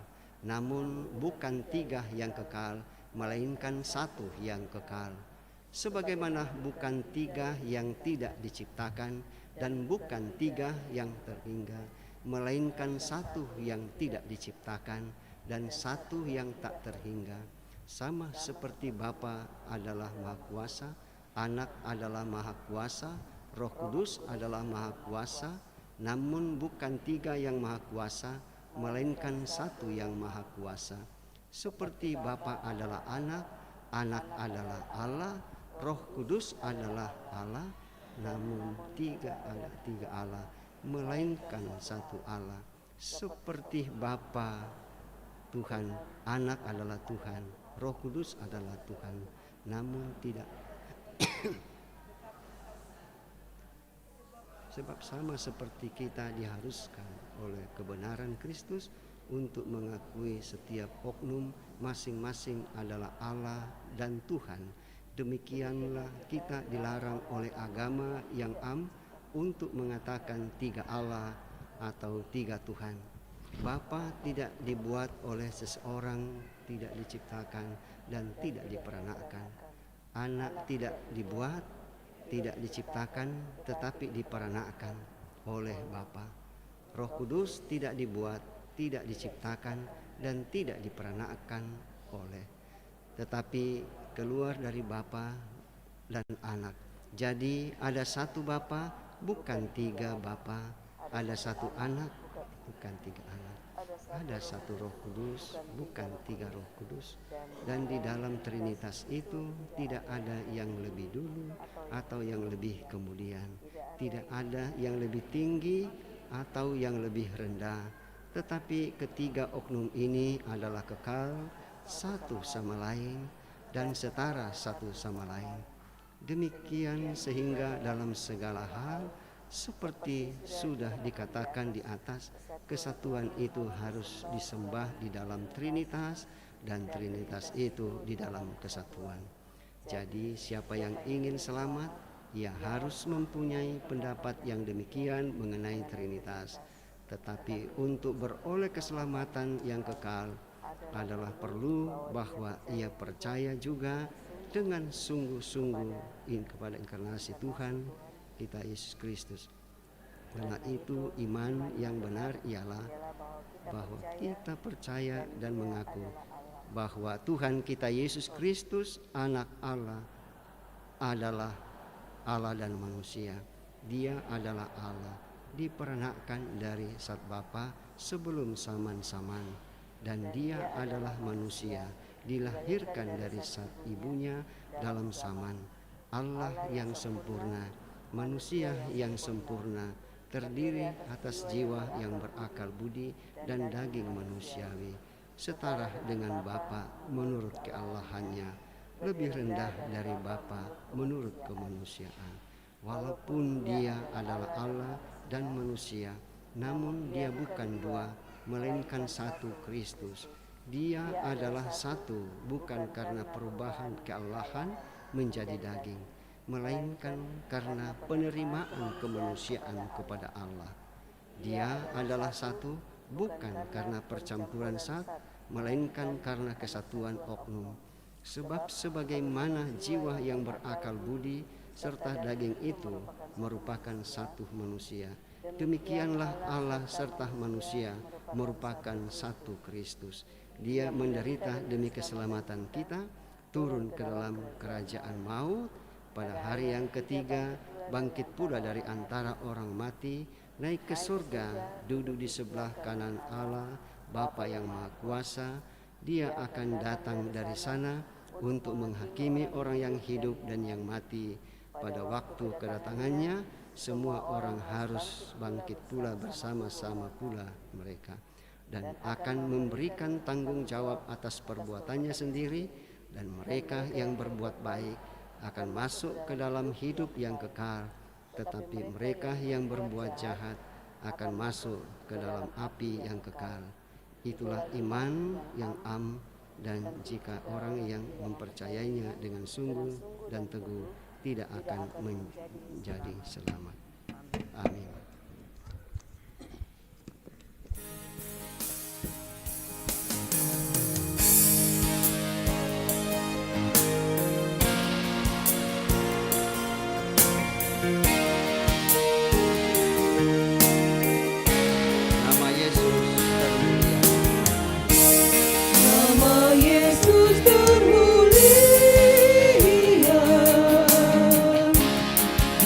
Namun bukan tiga yang kekal, melainkan satu yang kekal. Sebagaimana bukan tiga yang tidak diciptakan dan bukan tiga yang terhingga, melainkan satu yang tidak diciptakan dan satu yang tak terhingga. Sama seperti Bapa adalah Maha Kuasa, Anak adalah Maha Kuasa, Roh Kudus adalah Maha Kuasa, namun bukan tiga yang Maha Kuasa, melainkan satu yang Maha Kuasa. Seperti Bapa adalah Anak, Anak adalah Allah, Roh Kudus adalah Allah, namun tiga Allah, melainkan satu Allah. Seperti Bapa Tuhan, Anak adalah Tuhan, Roh Kudus adalah Tuhan, namun tidak sebab sama seperti kita diharuskan oleh kebenaran Kristus untuk mengakui setiap oknum masing-masing adalah Allah dan Tuhan. Demikianlah kita dilarang oleh agama yang untuk mengatakan tiga Allah atau tiga Tuhan. Bapa tidak dibuat oleh seseorang, tidak diciptakan dan tidak diperanakan. Anak tidak dibuat, tidak diciptakan, tetapi diperanakan oleh Bapa. Roh Kudus tidak dibuat, tidak diciptakan dan tidak diperanakan oleh, tetapi keluar dari Bapa dan Anak. Jadi ada satu Bapa, bukan tiga Bapa. Ada satu Anak, bukan tiga anak. Ada satu Roh Kudus, bukan tiga Roh Kudus. Dan di dalam Trinitas itu tidak ada yang lebih dulu atau yang lebih kemudian. Tidak ada yang lebih tinggi atau yang lebih rendah. Tetapi ketiga oknum ini adalah kekal satu sama lain dan setara satu sama lain. Demikian sehingga dalam segala hal, seperti sudah dikatakan di atas, kesatuan itu harus disembah di dalam Trinitas dan Trinitas itu di dalam kesatuan. Jadi siapa yang ingin selamat, ia harus mempunyai pendapat yang demikian mengenai Trinitas. Tetapi untuk beroleh keselamatan yang kekal adalah perlu bahwa ia percaya juga dengan sungguh-sungguh kepada inkarnasi Tuhan kita Yesus Kristus. Karena itu iman yang benar ialah bahwa kita percaya dan mengaku bahwa Tuhan kita Yesus Kristus anak Allah adalah Allah dan manusia. Dia adalah Allah, diperanakan dari Sat Bapa sebelum zaman-zaman, dan dia adalah manusia, dilahirkan dari Sat ibunya dalam zaman. Allah yang sempurna, manusia yang sempurna, terdiri atas jiwa yang berakal budi dan daging manusiawi, setara dengan Bapa menurut keallahannya, lebih rendah dari Bapa menurut kemanusiaan. Walaupun dia adalah Allah dan manusia, namun dia bukan dua, melainkan satu Kristus. Dia adalah satu, bukan karena perubahan keallahan menjadi daging, melainkan karena penerimaan kemanusiaan kepada Allah. Dia adalah satu, bukan karena percampuran Sat, melainkan karena kesatuan oknum. Sebab sebagaimana jiwa yang berakal budi serta daging itu merupakan satu manusia, demikianlah Allah serta manusia merupakan satu Kristus. Dia menderita demi keselamatan kita, turun ke dalam kerajaan maut, pada hari yang ketiga bangkit pula dari antara orang mati, naik ke surga, duduk di sebelah kanan Allah Bapa yang Maha Kuasa. Dia akan datang dari sana untuk menghakimi orang yang hidup dan yang mati. Pada waktu kedatangannya, semua orang harus bangkit pula bersama-sama pula mereka, dan akan memberikan tanggung jawab atas perbuatannya sendiri. Dan mereka yang berbuat baik akan masuk ke dalam hidup yang kekal, tetapi mereka yang berbuat jahat akan masuk ke dalam api yang kekal. Itulah iman yang dan jika orang yang mempercayainya dengan sungguh dan teguh tidak akan menjadi selamat. Amin.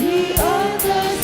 Di atas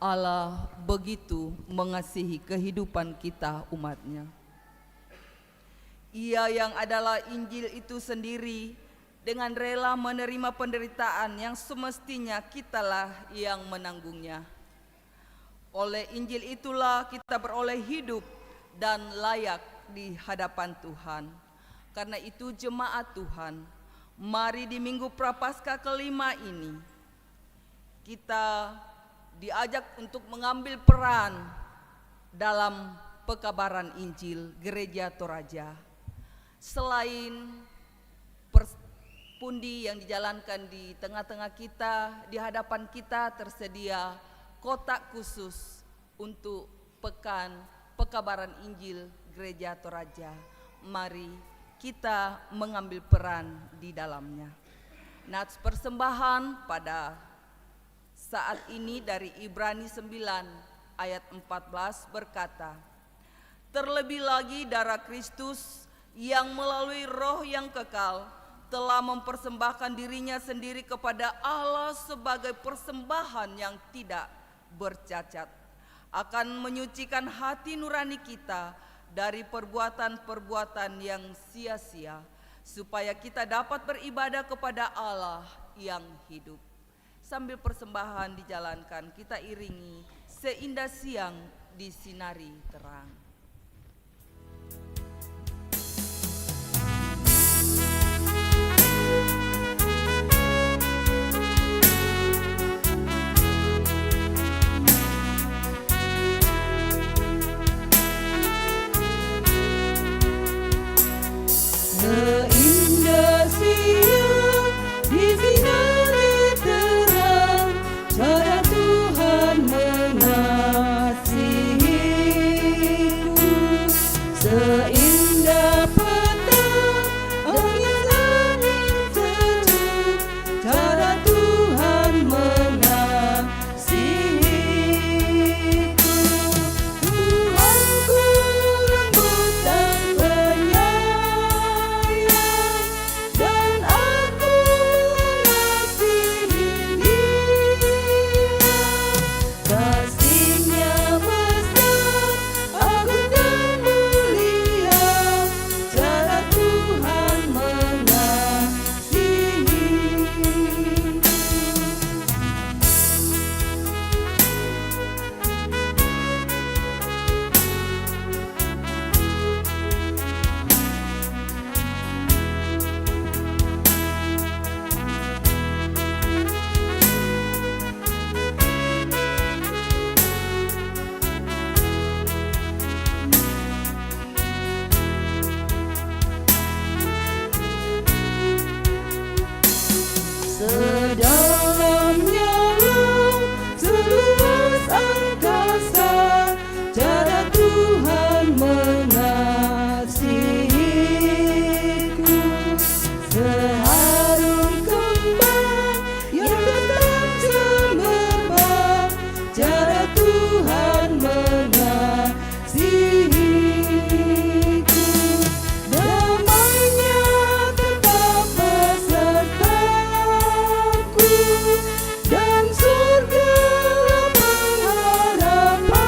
Allah begitu mengasihi kehidupan kita umatnya. Ia yang adalah Injil itu sendiri dengan rela menerima penderitaan yang semestinya kitalah yang menanggungnya. Oleh Injil itulah kita beroleh hidup dan layak di hadapan Tuhan. Karena itu jemaat Tuhan, mari di Minggu Prapaskah kelima ini kita diajak untuk mengambil peran dalam pekabaran Injil Gereja Toraja. Selain pundi yang dijalankan di tengah-tengah kita, di hadapan kita tersedia kotak khusus untuk pekan pekabaran Injil Gereja Toraja. Mari kita mengambil peran di dalamnya. Nats persembahan pada saat ini dari Ibrani 9 ayat 14 berkata, terlebih lagi darah Kristus yang melalui roh yang kekal telah mempersembahkan dirinya sendiri kepada Allah sebagai persembahan yang tidak bercacat, akan menyucikan hati nurani kita dari perbuatan-perbuatan yang sia-sia, supaya kita dapat beribadah kepada Allah yang hidup. Sambil persembahan dijalankan, kita iringi seindah siang disinari terang. Seindah siang disinari terang, cara Tuhan mengasihiku. Seindah petang angin sejuk, cara Tuhan mengasihiku. Tuhanku lembut dan penyayang, dan aku mengasihi Dia. Kasih-Nya mesra, agung dan mulia, cara Tuhan mengasihiku. Sedalamnya laut, seluas angkasa, cara Tuhan mengasihiku. Seharum kembang yang tetap cemerlang, cara Tuhan mengasihiku. Damai-Nya tetap besertaku, dan surgalah pengharapanku.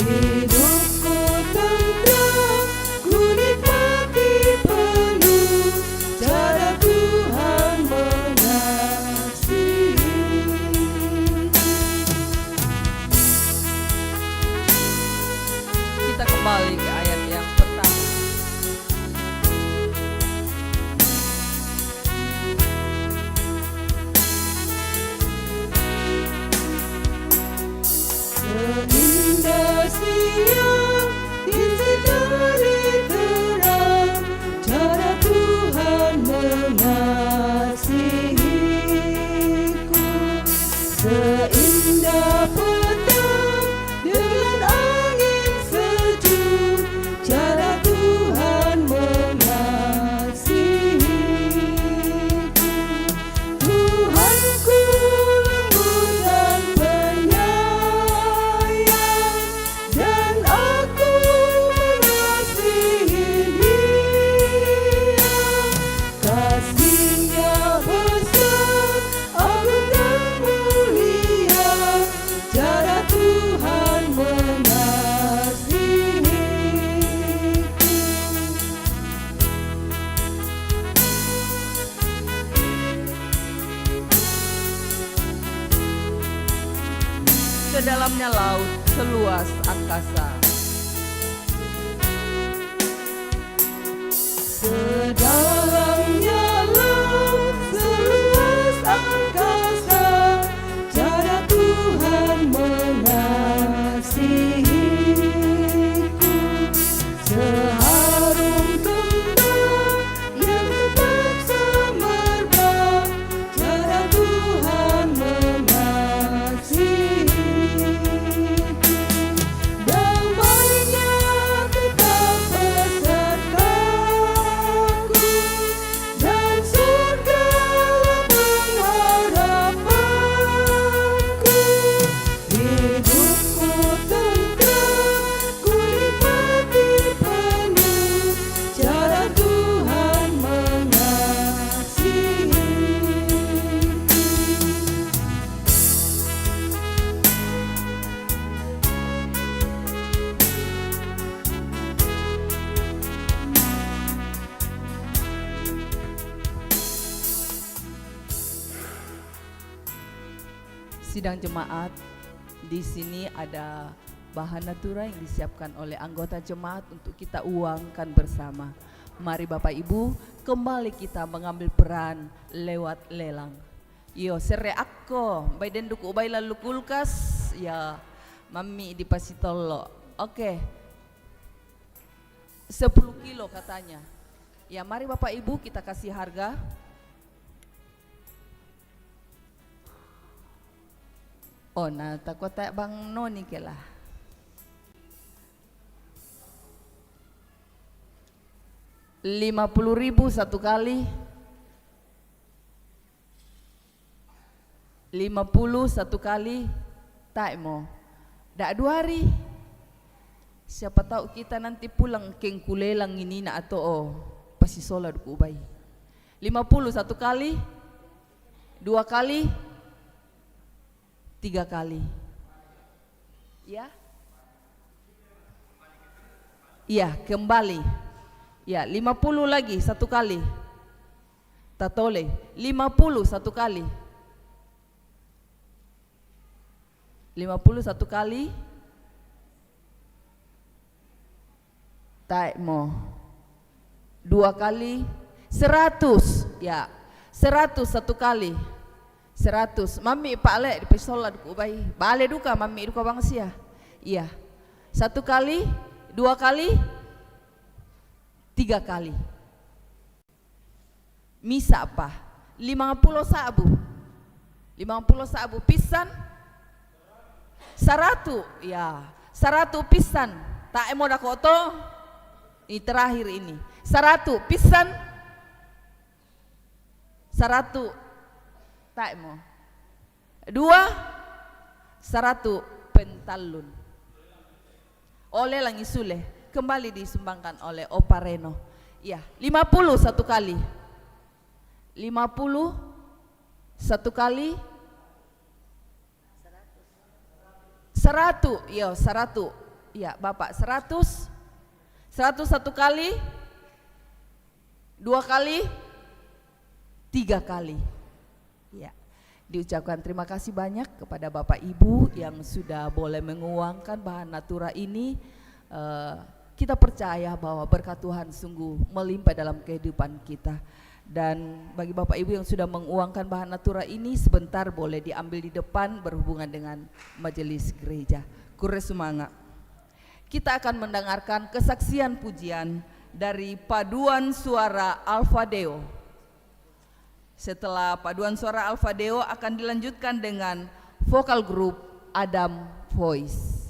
Hidupku tentram, ku nikmati penuh, cara Tuhan mengasihiku. Kita kembali ke ayat yang pertama. Seindah siang disinari terang, cara Tuhan mengasihiku. Seindah petang dengan angin sejuk, cara Tuhan mengasihiku. Tuhanku lembut dan penyayang, dan sedalamnya laut, seluas angkasa. Sedalamnya laut, seluas angkasa, cara Tuhan mengasihiku. Seharum kembang yang tetap semerbak, cara Tuhan mengasihiku. Damainya tetap besertaku, dan surgalah pengharapanku. Hidupku tentram, ku nikmati penuh cara Tuhan mengasihiku. Sidang jemaat, di sini ada bahan natura yang disiapkan oleh anggota jemaat untuk kita uangkan bersama. Mari Bapak Ibu, kembali kita mengambil peran lewat lelang. Yo, sere akko, bay den duku bay lalu kulkas, ya mami di pasitolo. Oke, 10 kilo katanya. Ya mari Bapak Ibu kita kasih harga. Oh, nah takut tak Bang Noni ke lah. Rp50.000 satu kali. 50 satu kali. Tak mau. Dak 2 hari. Siapa tahu kita nanti pulang kengkulelang ini nak atau oh pasti solat ku ubay. 50 satu kali. 2 kali. 3 kali. Ya? Iya, kembali. Ya, 50 lagi satu kali. Tatole, 50 satu kali. 50 satu kali. Tak mau. 2 kali. 100. Ya, 100 satu kali. 100. Mami Pak Le di pisolat ku ubay. Bale duka mami duka bang sia. Iya. 1 kali, 2 kali, 3 kali. Misa apa? 50 sabu. 50 sabu pisan. 100. Ya. 100 pisan. Tak emo dakoto. Ini terakhir ini. 100 pisan. 100 tak mau. 2 100 pentalun. Oleh langi sule kembali disumbangkan oleh Opareno. Ya, 50 satu kali. 50 satu kali. 100. Yo, 100. Ya, Bapak 100. 100 satu kali. 2 kali. 3 kali. Ya, diucapkan terima kasih banyak kepada Bapak Ibu yang sudah boleh menguangkan bahan natura ini. Kita percaya bahwa berkat Tuhan sungguh melimpah dalam kehidupan kita. Dan bagi Bapak Ibu yang sudah menguangkan bahan natura ini, sebentar boleh diambil di depan berhubungan dengan majelis gereja. Kure semangat. Kita akan mendengarkan kesaksian pujian dari paduan suara Alfa Deo. Setelah paduan suara Alfa Deo akan dilanjutkan dengan vokal grup Adam Voice.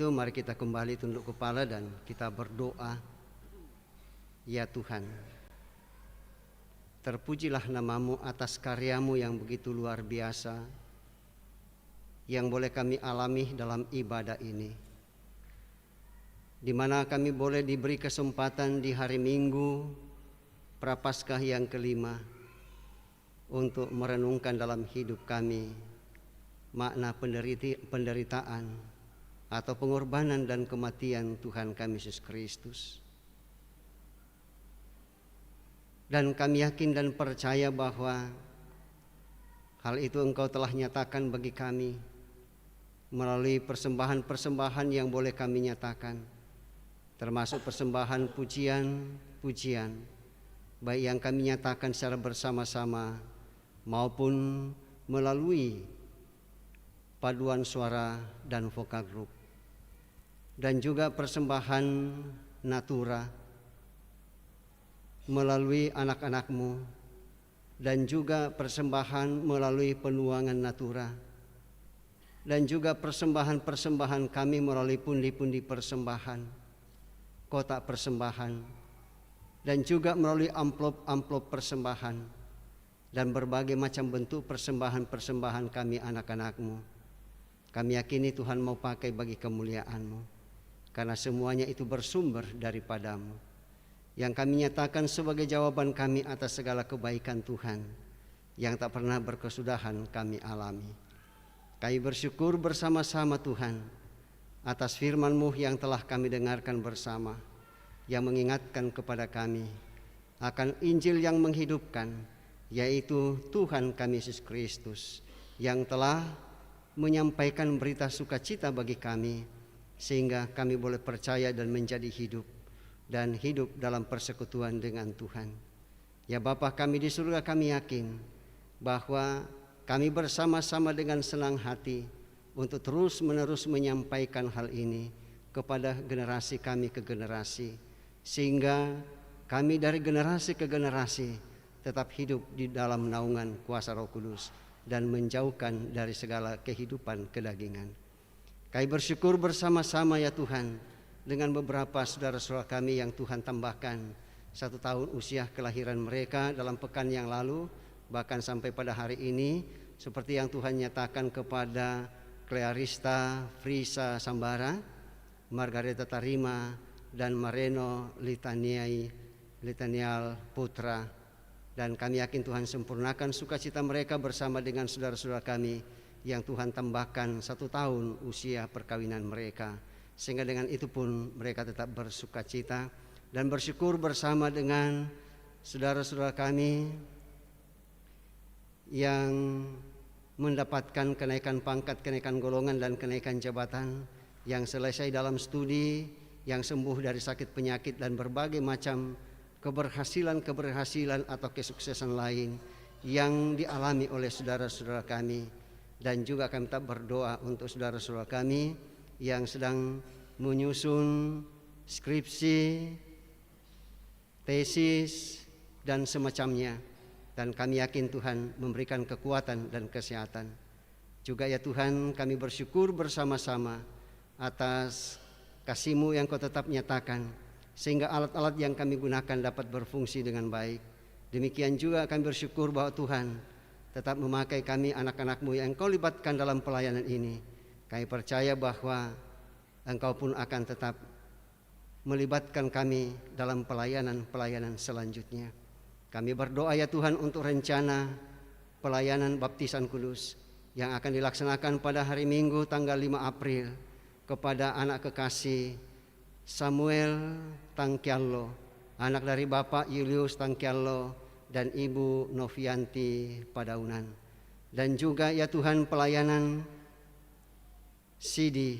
itu mari kita kembali tunduk kepala dan kita berdoa. Ya Tuhan, terpujilah namamu atas karyamu yang begitu luar biasa yang boleh kami alami dalam ibadah ini, di mana kami boleh diberi kesempatan di hari Minggu Prapaskah yang kelima untuk merenungkan dalam hidup kami makna penderitaan atau pengorbanan dan kematian Tuhan kami Yesus Kristus. Dan kami yakin dan percaya bahwa hal itu Engkau telah nyatakan bagi kami melalui persembahan-persembahan yang boleh kami nyatakan, termasuk persembahan pujian-pujian, baik yang kami nyatakan secara bersama-sama maupun melalui paduan suara dan vokal grup, dan juga persembahan natura melalui anak-anak-Mu, dan juga persembahan melalui penuangan natura, dan juga persembahan-persembahan kami melalui pundi-pundi persembahan, kotak persembahan, dan juga melalui amplop-amplop persembahan, dan berbagai macam bentuk persembahan-persembahan kami anak-anak-Mu. Kami yakini Tuhan mau pakai bagi kemuliaan-Mu, karena semuanya itu bersumber daripada-Mu, yang kami nyatakan sebagai jawaban kami atas segala kebaikan Tuhan yang tak pernah berkesudahan kami alami. Kami bersyukur bersama-sama Tuhan atas firman-Mu yang telah kami dengarkan bersama, yang mengingatkan kepada kami akan Injil yang menghidupkan, yaitu Tuhan kami Yesus Kristus, yang telah menyampaikan berita sukacita bagi kami, sehingga kami boleh percaya dan menjadi hidup, dan hidup dalam persekutuan dengan Tuhan. Ya Bapa kami di surga, kami yakin bahwa kami bersama-sama dengan senang hati untuk terus menerus menyampaikan hal ini kepada generasi kami ke generasi, sehingga kami dari generasi ke generasi tetap hidup di dalam naungan kuasa Roh Kudus dan menjauhkan dari segala kehidupan kedagingan. Kami bersyukur bersama-sama ya Tuhan dengan beberapa saudara-saudara kami yang Tuhan tambahkan 1 tahun usia kelahiran mereka dalam pekan yang lalu, bahkan sampai pada hari ini, seperti yang Tuhan nyatakan kepada Clearista Frisa Sambara, Margareta Tarima, dan Mareno Litanial Putra. Dan kami yakin Tuhan sempurnakan sukacita mereka bersama dengan saudara-saudara kami yang Tuhan tambahkan 1 tahun usia perkawinan mereka, sehingga dengan itu pun mereka tetap bersukacita dan bersyukur bersama dengan saudara-saudara kami yang mendapatkan kenaikan pangkat, kenaikan golongan, dan kenaikan jabatan, yang selesai dalam studi, yang sembuh dari sakit penyakit dan berbagai macam keberhasilan atau kesuksesan lain yang dialami oleh saudara-saudara kami. Dan juga kami tetap berdoa untuk saudara-saudara kami yang sedang menyusun skripsi, tesis, dan semacamnya. Dan kami yakin Tuhan memberikan kekuatan dan kesehatan. Juga ya Tuhan, kami bersyukur bersama-sama atas kasih-Mu yang Kau tetap nyatakan, sehingga alat-alat yang kami gunakan dapat berfungsi dengan baik. Demikian juga kami bersyukur bahwa Tuhan tetap memakai kami anak-anak-Mu yang Kau libatkan dalam pelayanan ini. Kami percaya bahwa Engkau pun akan tetap melibatkan kami dalam pelayanan selanjutnya. Kami berdoa ya Tuhan untuk rencana pelayanan baptisan kudus yang akan dilaksanakan pada hari Minggu tanggal 5 April kepada anak kekasih Samuel Tangkiallo, anak dari Bapak Julius Tangkiallo dan Ibu Novianti Padaunan. Dan juga ya Tuhan pelayanan CD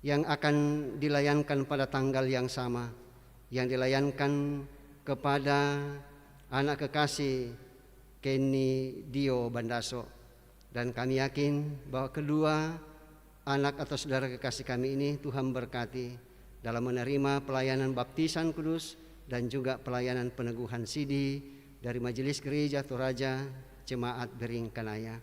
yang akan dilayankan pada tanggal yang sama, yang dilayankan kepada anak kekasih Kenny Dio Bandaso. Dan kami yakin bahwa kedua anak atau saudara kekasih kami ini Tuhan berkati dalam menerima pelayanan baptisan kudus dan juga pelayanan peneguhan sidi dari Majelis Gereja Toraja Jemaat Bering Kanaya.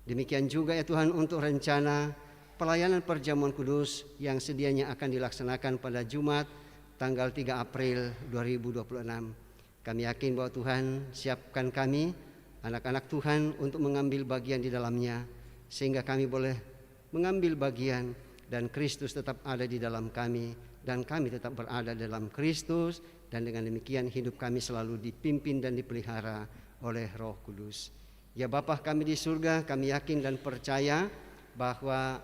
Demikian juga ya Tuhan untuk rencana pelayanan perjamuan kudus yang sedianya akan dilaksanakan pada Jumat tanggal 3 April 2026. Kami yakin bahwa Tuhan siapkan kami, anak-anak Tuhan, untuk mengambil bagian di dalamnya, sehingga kami boleh mengambil bagian dan Kristus tetap ada di dalam kami dan kami tetap berada dalam Kristus, dan dengan demikian hidup kami selalu dipimpin dan dipelihara oleh Roh Kudus. Ya Bapa kami di surga, kami yakin dan percaya bahwa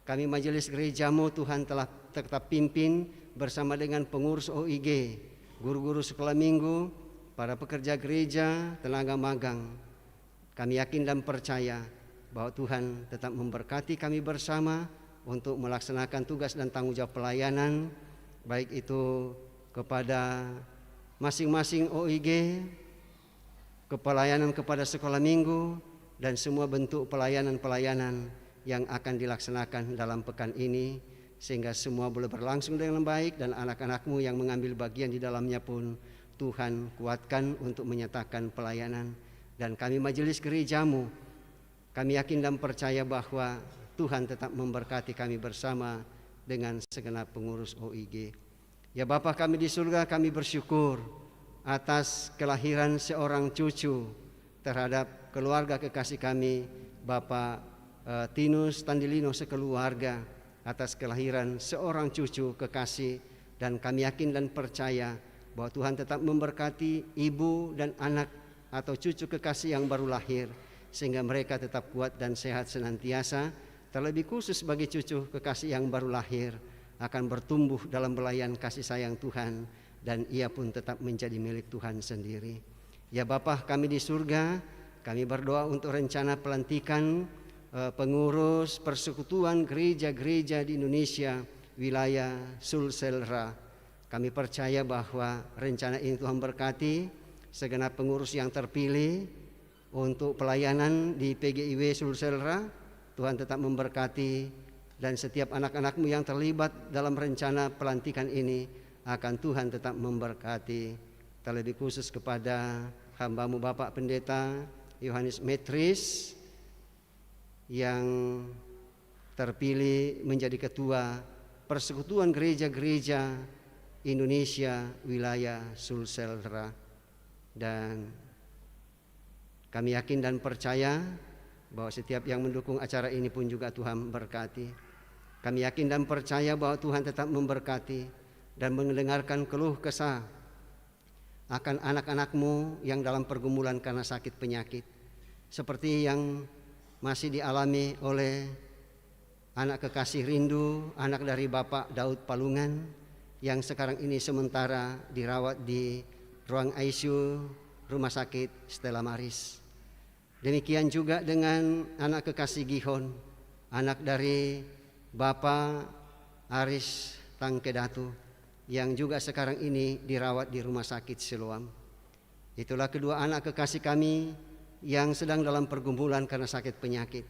kami majelis gerejamu Tuhan telah tetap pimpin bersama dengan pengurus OIG, guru-guru sekolah minggu, para pekerja gereja, tenaga magang. Kami yakin dan percaya bahwa Tuhan tetap memberkati kami bersama untuk melaksanakan tugas dan tanggung jawab pelayanan, baik itu kepada masing-masing OIG, kepelayanan kepada sekolah minggu, dan semua bentuk pelayanan-pelayanan yang akan dilaksanakan dalam pekan ini, sehingga semua boleh berlangsung dengan baik, dan anak-anakmu yang mengambil bagian di dalamnya pun Tuhan kuatkan untuk menyatakan pelayanan. Dan kami majelis gerejamu, kami yakin dan percaya bahwa Tuhan tetap memberkati kami bersama dengan segenap pengurus OIG. Ya Bapa kami di surga, kami bersyukur atas kelahiran seorang cucu terhadap keluarga kekasih kami, Bapak Tinus Tandilino sekeluarga, atas kelahiran seorang cucu kekasih, dan kami yakin dan percaya bahwa Tuhan tetap memberkati ibu dan anak atau cucu kekasih yang baru lahir, sehingga mereka tetap kuat dan sehat senantiasa. Terlebih khusus bagi cucu kekasih yang baru lahir, akan bertumbuh dalam belayan kasih sayang Tuhan, dan ia pun tetap menjadi milik Tuhan sendiri. Ya Bapa kami di surga, kami berdoa untuk rencana pelantikan pengurus persekutuan gereja-gereja di Indonesia wilayah Sulselra. Kami percaya bahwa rencana ini Tuhan berkati segenap pengurus yang terpilih untuk pelayanan di PGIW Sulselra. Tuhan tetap memberkati, dan setiap anak-anakmu yang terlibat dalam rencana pelantikan ini akan Tuhan tetap memberkati. Terlebih khusus kepada hambamu Bapak Pendeta Yohanes Metris yang terpilih menjadi ketua Persekutuan Gereja-Gereja Indonesia wilayah Sulselra. Dan kami yakin dan percaya bahwa setiap yang mendukung acara ini pun juga Tuhan berkati. Kami yakin dan percaya bahwa Tuhan tetap memberkati dan mendengarkan keluh kesah akan anak-anakmu yang dalam pergumulan karena sakit penyakit, seperti yang masih dialami oleh anak kekasih rindu, anak dari Bapak Daud Palungan, yang sekarang ini sementara dirawat di ruang ICU Rumah Sakit Stella Maris. Demikian juga dengan anak kekasih Gihon, anak dari Bapak Aris Tangkedatu, yang juga sekarang ini dirawat di Rumah Sakit Siloam. Itulah kedua anak kekasih kami yang sedang dalam pergumulan karena sakit penyakit.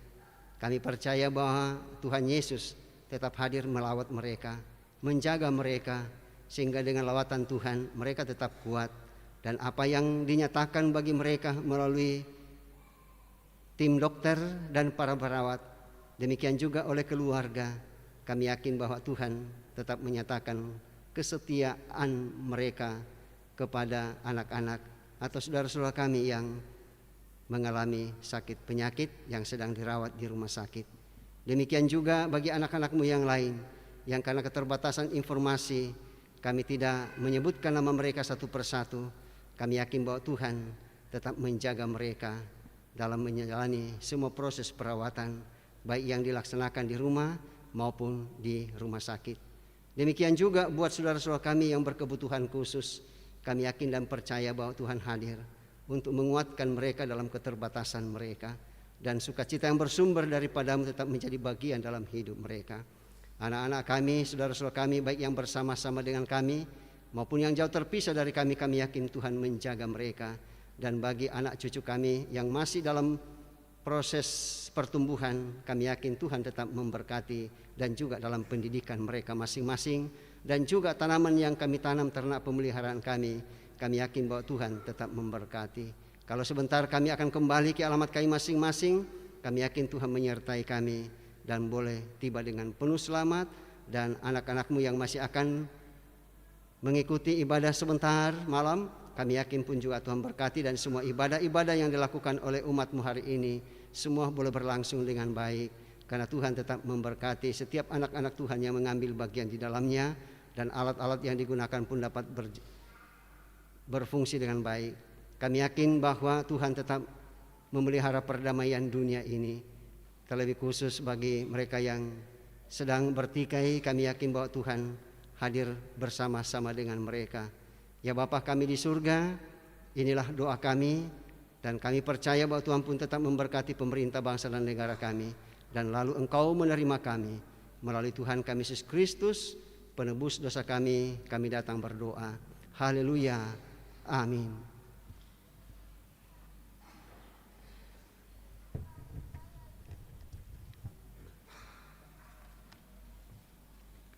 Kami percaya bahwa Tuhan Yesus tetap hadir melawat mereka, menjaga mereka, sehingga dengan lawatan Tuhan mereka tetap kuat. Dan apa yang dinyatakan bagi mereka melalui tim dokter dan para perawat, demikian juga oleh keluarga, kami yakin bahwa Tuhan tetap menyatakan kesetiaan mereka kepada anak-anak atau saudara-saudara kami yang mengalami sakit penyakit yang sedang dirawat di rumah sakit. Demikian juga bagi anak-anakmu yang lain yang karena keterbatasan informasi kami tidak menyebutkan nama mereka satu persatu. Kami yakin bahwa Tuhan tetap menjaga mereka dalam menjalani semua proses perawatan, baik yang dilaksanakan di rumah maupun di rumah sakit. Demikian juga buat saudara-saudara kami yang berkebutuhan khusus, kami yakin dan percaya bahwa Tuhan hadir untuk menguatkan mereka dalam keterbatasan mereka, dan sukacita yang bersumber daripadamu tetap menjadi bagian dalam hidup mereka. Anak-anak kami, saudara-saudara kami, baik yang bersama-sama dengan kami maupun yang jauh terpisah dari kami, kami yakin Tuhan menjaga mereka. Dan bagi anak cucu kami yang masih dalam proses pertumbuhan, kami yakin Tuhan tetap memberkati, dan juga dalam pendidikan mereka masing-masing, dan juga tanaman yang kami tanam, ternak pemeliharaan kami yakin bahwa Tuhan tetap memberkati. Kalau sebentar kami akan kembali ke alamat kami masing-masing, kami yakin Tuhan menyertai kami dan boleh tiba dengan penuh selamat, dan anak-anakmu yang masih akan mengikuti ibadah sebentar malam, kami yakin pun juga Tuhan berkati, dan semua ibadah-ibadah yang dilakukan oleh umat-Mu hari ini semua boleh berlangsung dengan baik, karena Tuhan tetap memberkati setiap anak-anak Tuhan yang mengambil bagian di dalamnya, dan alat-alat yang digunakan pun dapat berfungsi dengan baik. Kami yakin bahwa Tuhan tetap memelihara perdamaian dunia ini, terlebih khusus bagi mereka yang sedang bertikai. Kami yakin bahwa Tuhan hadir bersama-sama dengan mereka. Ya Bapa kami di surga, inilah doa kami, dan kami percaya bahwa Tuhan pun tetap memberkati pemerintah bangsa dan negara kami, dan lalu Engkau menerima kami melalui Tuhan kami Yesus Kristus, penebus dosa kami datang berdoa. Haleluya, amin.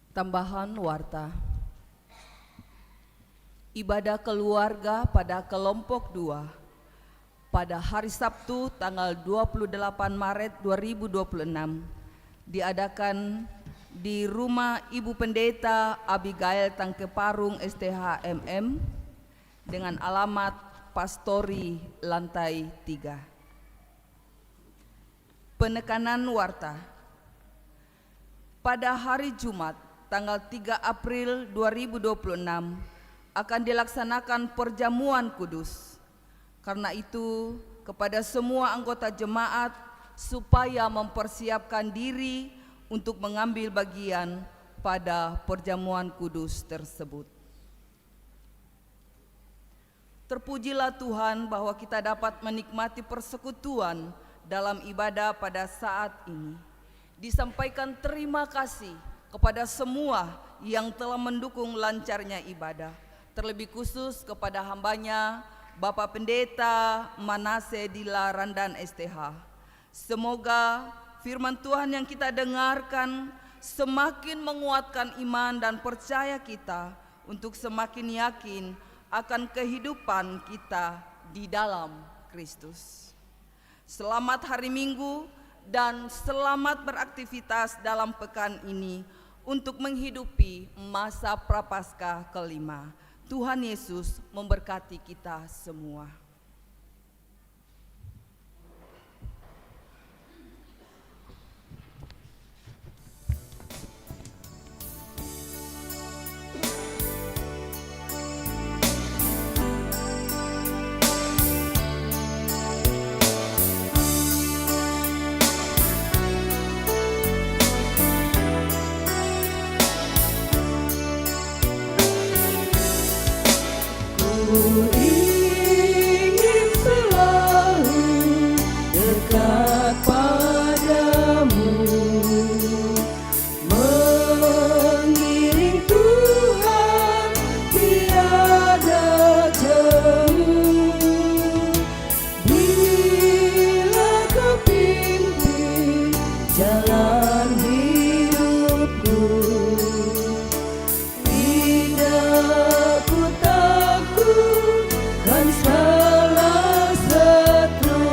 Tambahan warta. Ibadah keluarga pada kelompok 2 pada hari Sabtu tanggal 28 Maret 2026 diadakan di rumah Ibu Pendeta Abigail Tangkeparung STHMM dengan alamat Pastori lantai 3. Penekanan warta. Pada hari Jumat tanggal 3 April 2026 akan dilaksanakan perjamuan kudus. Karena itu, kepada semua anggota jemaat supaya mempersiapkan diri untuk mengambil bagian pada perjamuan kudus tersebut. Terpujilah Tuhan bahwa kita dapat menikmati persekutuan dalam ibadah pada saat ini. Disampaikan terima kasih kepada semua yang telah mendukung lancarnya ibadah, terlebih khusus kepada hambanya Bapak Pendeta Manase Dila Randan STH. Semoga firman Tuhan yang kita dengarkan semakin menguatkan iman dan percaya kita untuk semakin yakin akan kehidupan kita di dalam Kristus. Selamat hari Minggu dan selamat beraktivitas dalam pekan ini untuk menghidupi masa Prapaskah kelima. Tuhan Yesus memberkati kita semua. Ku ingin selalu dekat padamu, mengiring Tuhan tiada jemu. Bila Kau pimpin jalan hidupku, tidak ku takutkan salah setru.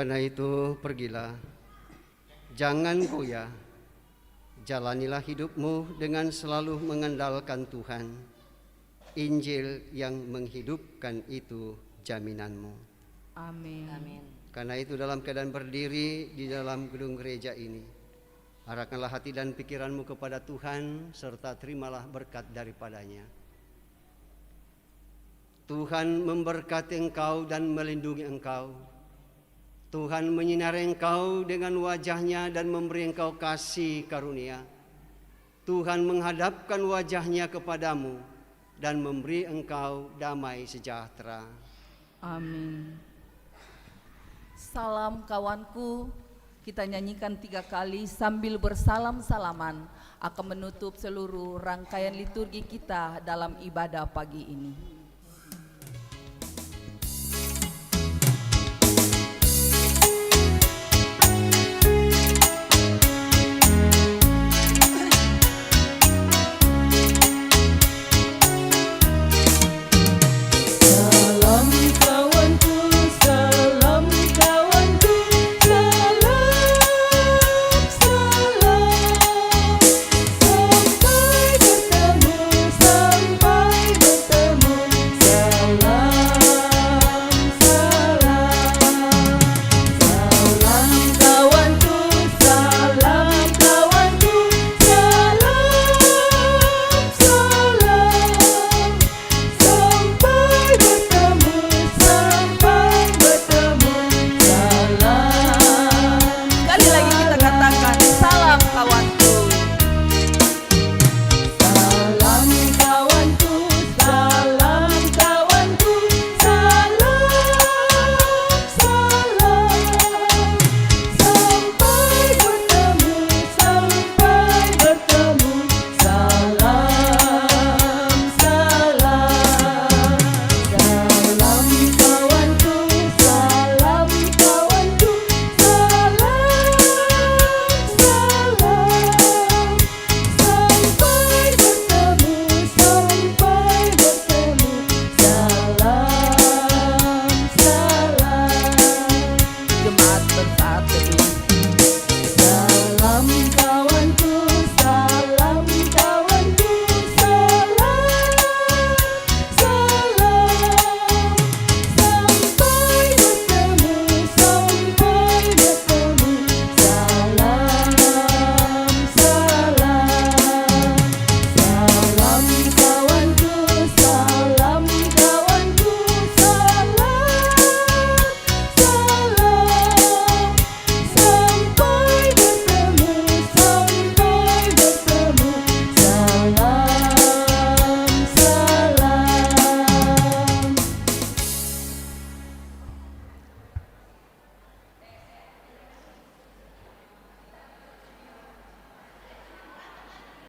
Karena itu pergilah, jangan goyah, jalanilah hidupmu dengan selalu mengandalkan Tuhan. Injil yang menghidupkan itu jaminanmu. Amin. Karena itu dalam keadaan berdiri di dalam gedung gereja ini, arahkanlah hati dan pikiranmu kepada Tuhan serta terimalah berkat daripadanya. Tuhan memberkati engkau dan melindungi engkau. Tuhan menyinari engkau dengan wajahnya dan memberi engkau kasih karunia. Tuhan menghadapkan wajahnya kepadamu dan memberi engkau damai sejahtera. Amin. Salam kawanku, kita nyanyikan 3 kali sambil bersalam-salaman akan menutup seluruh rangkaian liturgi kita dalam ibadah pagi ini.